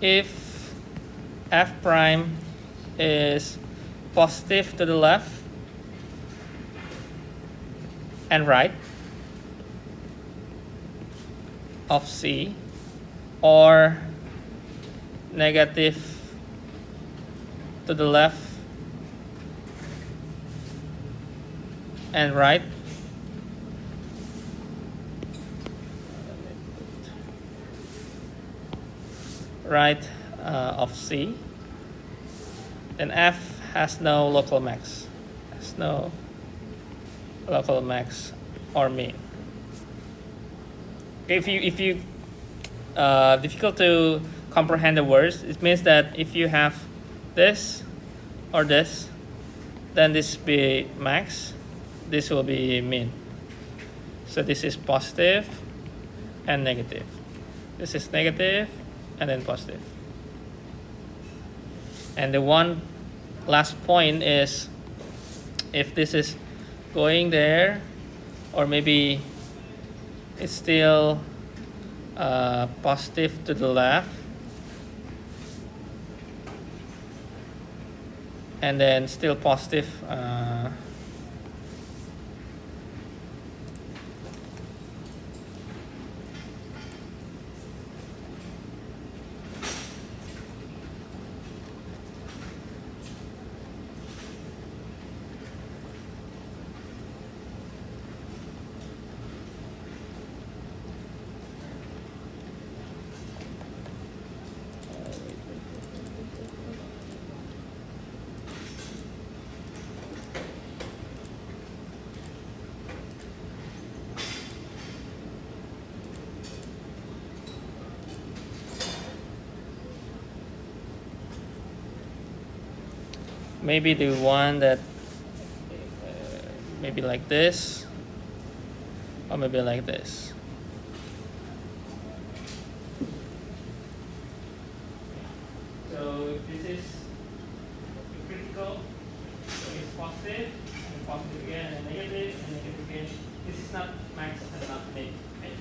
If f prime is positive to the left and right of C, or negative to the left and right of C, then f has no local max, or mean. If you difficult to comprehend the words, it means that if you have this or this, then this will be max, this will be mean. So this is positive and negative. This is negative and then positive. And the one last point is if this is going there, or maybe it's still positive to the left and then still positive maybe the one that maybe like this, or maybe like this. So if this is critical, so it's positive, and positive again, and negative again. This is not max and not min. Okay?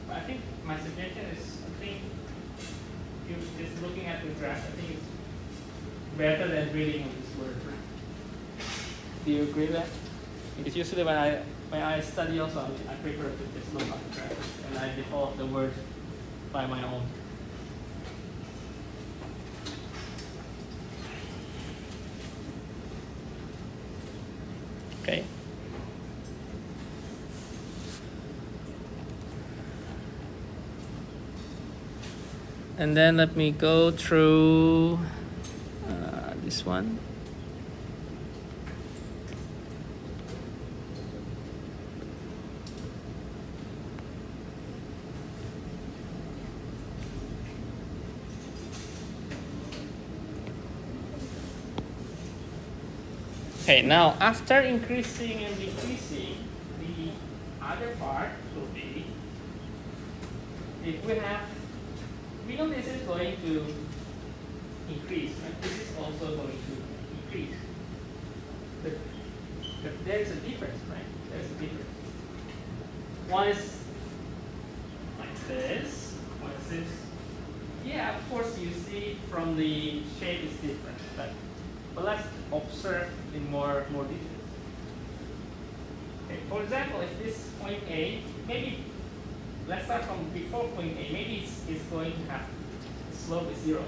But I think my suggestion is, I think if you're just looking at the graph, I think it's better than reading of this word. Do you agree with that? Because usually when I study also, I prefer to just look at the graph and I develop the word by my own. Okay. And then let me go through this one. Okay, now after increasing and decreasing, the other part will be, if we know this is going to increase, and this is also going to increase. But there's a difference, right? There's a difference. One is like this, one is this. Yeah, of course you see from the shape is different, but let's observe in more detail. Okay, for example, if this point A, maybe let's start from before point A. Maybe it's going to have the slope is 0.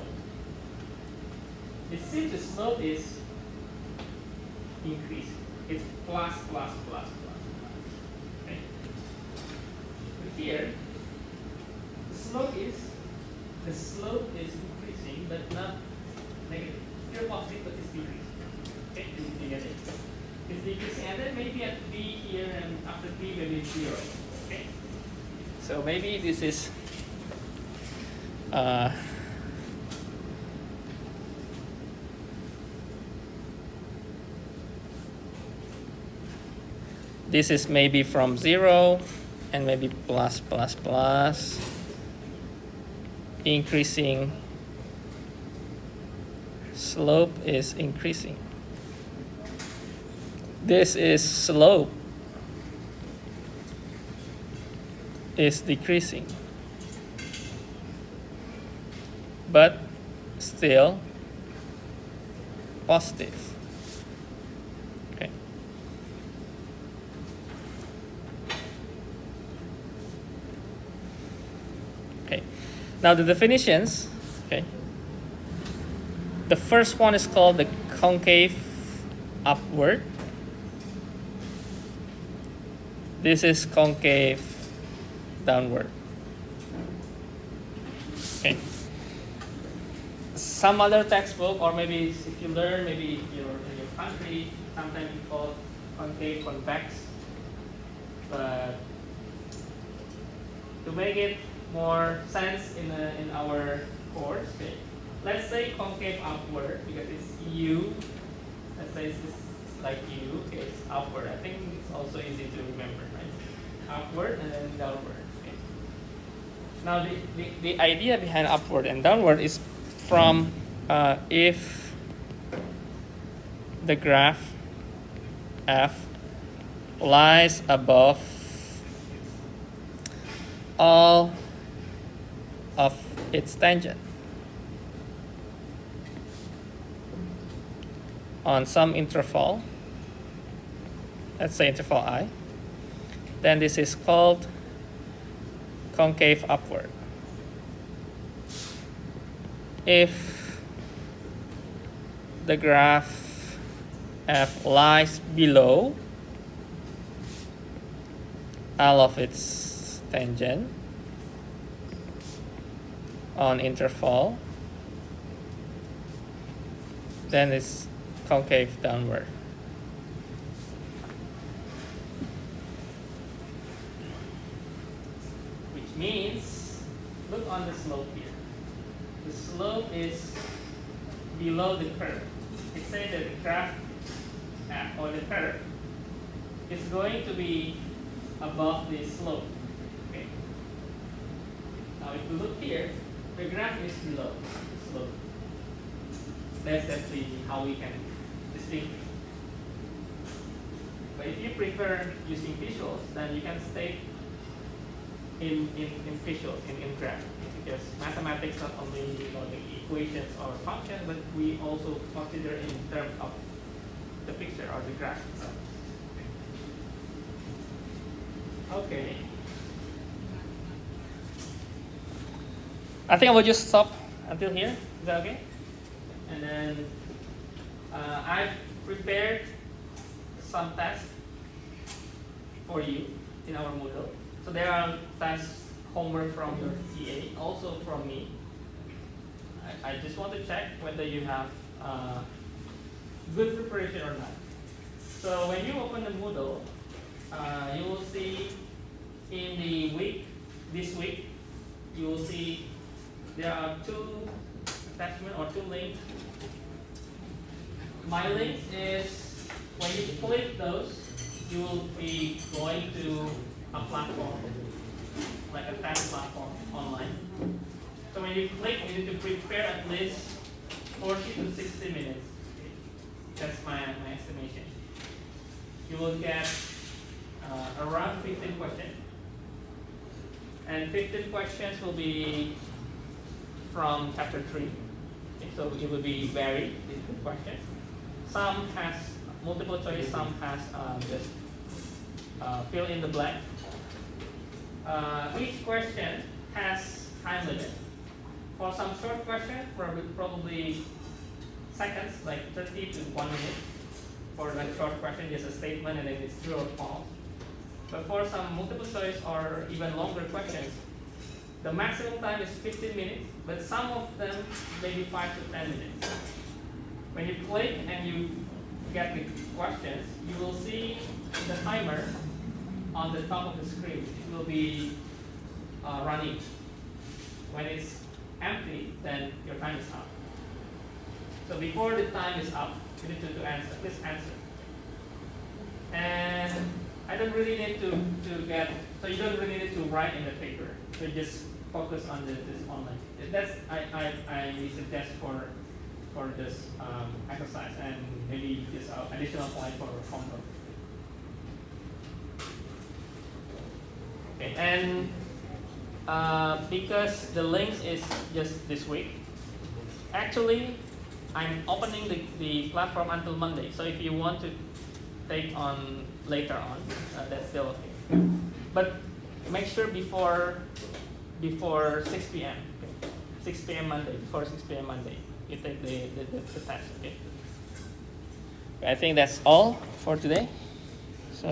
It seems the slope is increasing. It's plus. Okay. But here, the slope is increasing, but not negative. Still positive, but it's decreasing. Okay, it's negative. It's after t will be 0. Okay. So maybe this is this is maybe from 0 and maybe plus plus plus, increasing, slope is increasing. This is slope is decreasing, but still positive. Okay. Okay. Now the definitions. Okay. The first one is called the concave upward. This is concave downward. Okay. Some other textbook, or maybe if you learn, maybe if you're in your country, sometimes you call it concave convex. But to make it more sense in our course, okay, let's say concave upward because it's U. Let's say it's like U. Okay, it's upward. I think it's also easy to remember, right? Upward and then downward. Okay. Now the idea behind upward and downward is from if the graph f lies above all of its tangent on some interval, let's say interval I, then this is called concave upward. If the graph f lies below all of its tangent on interval, then it's concave downward. Which means, look on the slope here. The slope is below the curve. It says that the graph or the curve is going to be above the slope. Okay. Now, if you look here, the graph is below the slope. That's how we can distinguish. But if you prefer using visuals, then you can stay in visuals, in graph. Because mathematics not only the equations or functions, but we also consider in terms of the picture or the graph itself. Okay. I think I will just stop until here. Is that okay? And then I've prepared some tests for you in our Moodle. So there are tests, homework from your TA, also from me. I just want to check whether you have good preparation or not. So when you open the Moodle, you will see in the week, this week, you will see there are two attachments or two links. My link is when you click those, you will be going to a platform, like a test platform online. So when you click, you need to prepare at least 40 to 60 minutes. That's my estimation. You will get around 15 questions. And 15 questions will be from chapter 3. Okay, so it will be varied, different questions. Some has multiple choice, some has just fill in the blank. Each question has time limit. For some short questions, probably seconds, like 30 to 1 minute. For that short question, just a statement and then it's true or false. But for some multiple choice or even longer questions, the maximum time is 15 minutes, but some of them maybe 5 to 10 minutes. When you click and you get the questions, you will see the timer on the top of the screen, it will be running. When it's empty, then your time is up. So before the time is up, you need to answer. Please answer. And I don't really need to get, so you don't really need to write in the paper. So just focus on this online. That's I suggest for this exercise, and maybe just additional point for homework. Okay, and because the links is just this week, actually I'm opening the platform until Monday. So if you want to take on later on, that's still okay. But make sure before 6 p.m. Okay? 6 p.m. Monday, before 6 p.m. Monday, you take the test. Okay. I think that's all for today. So.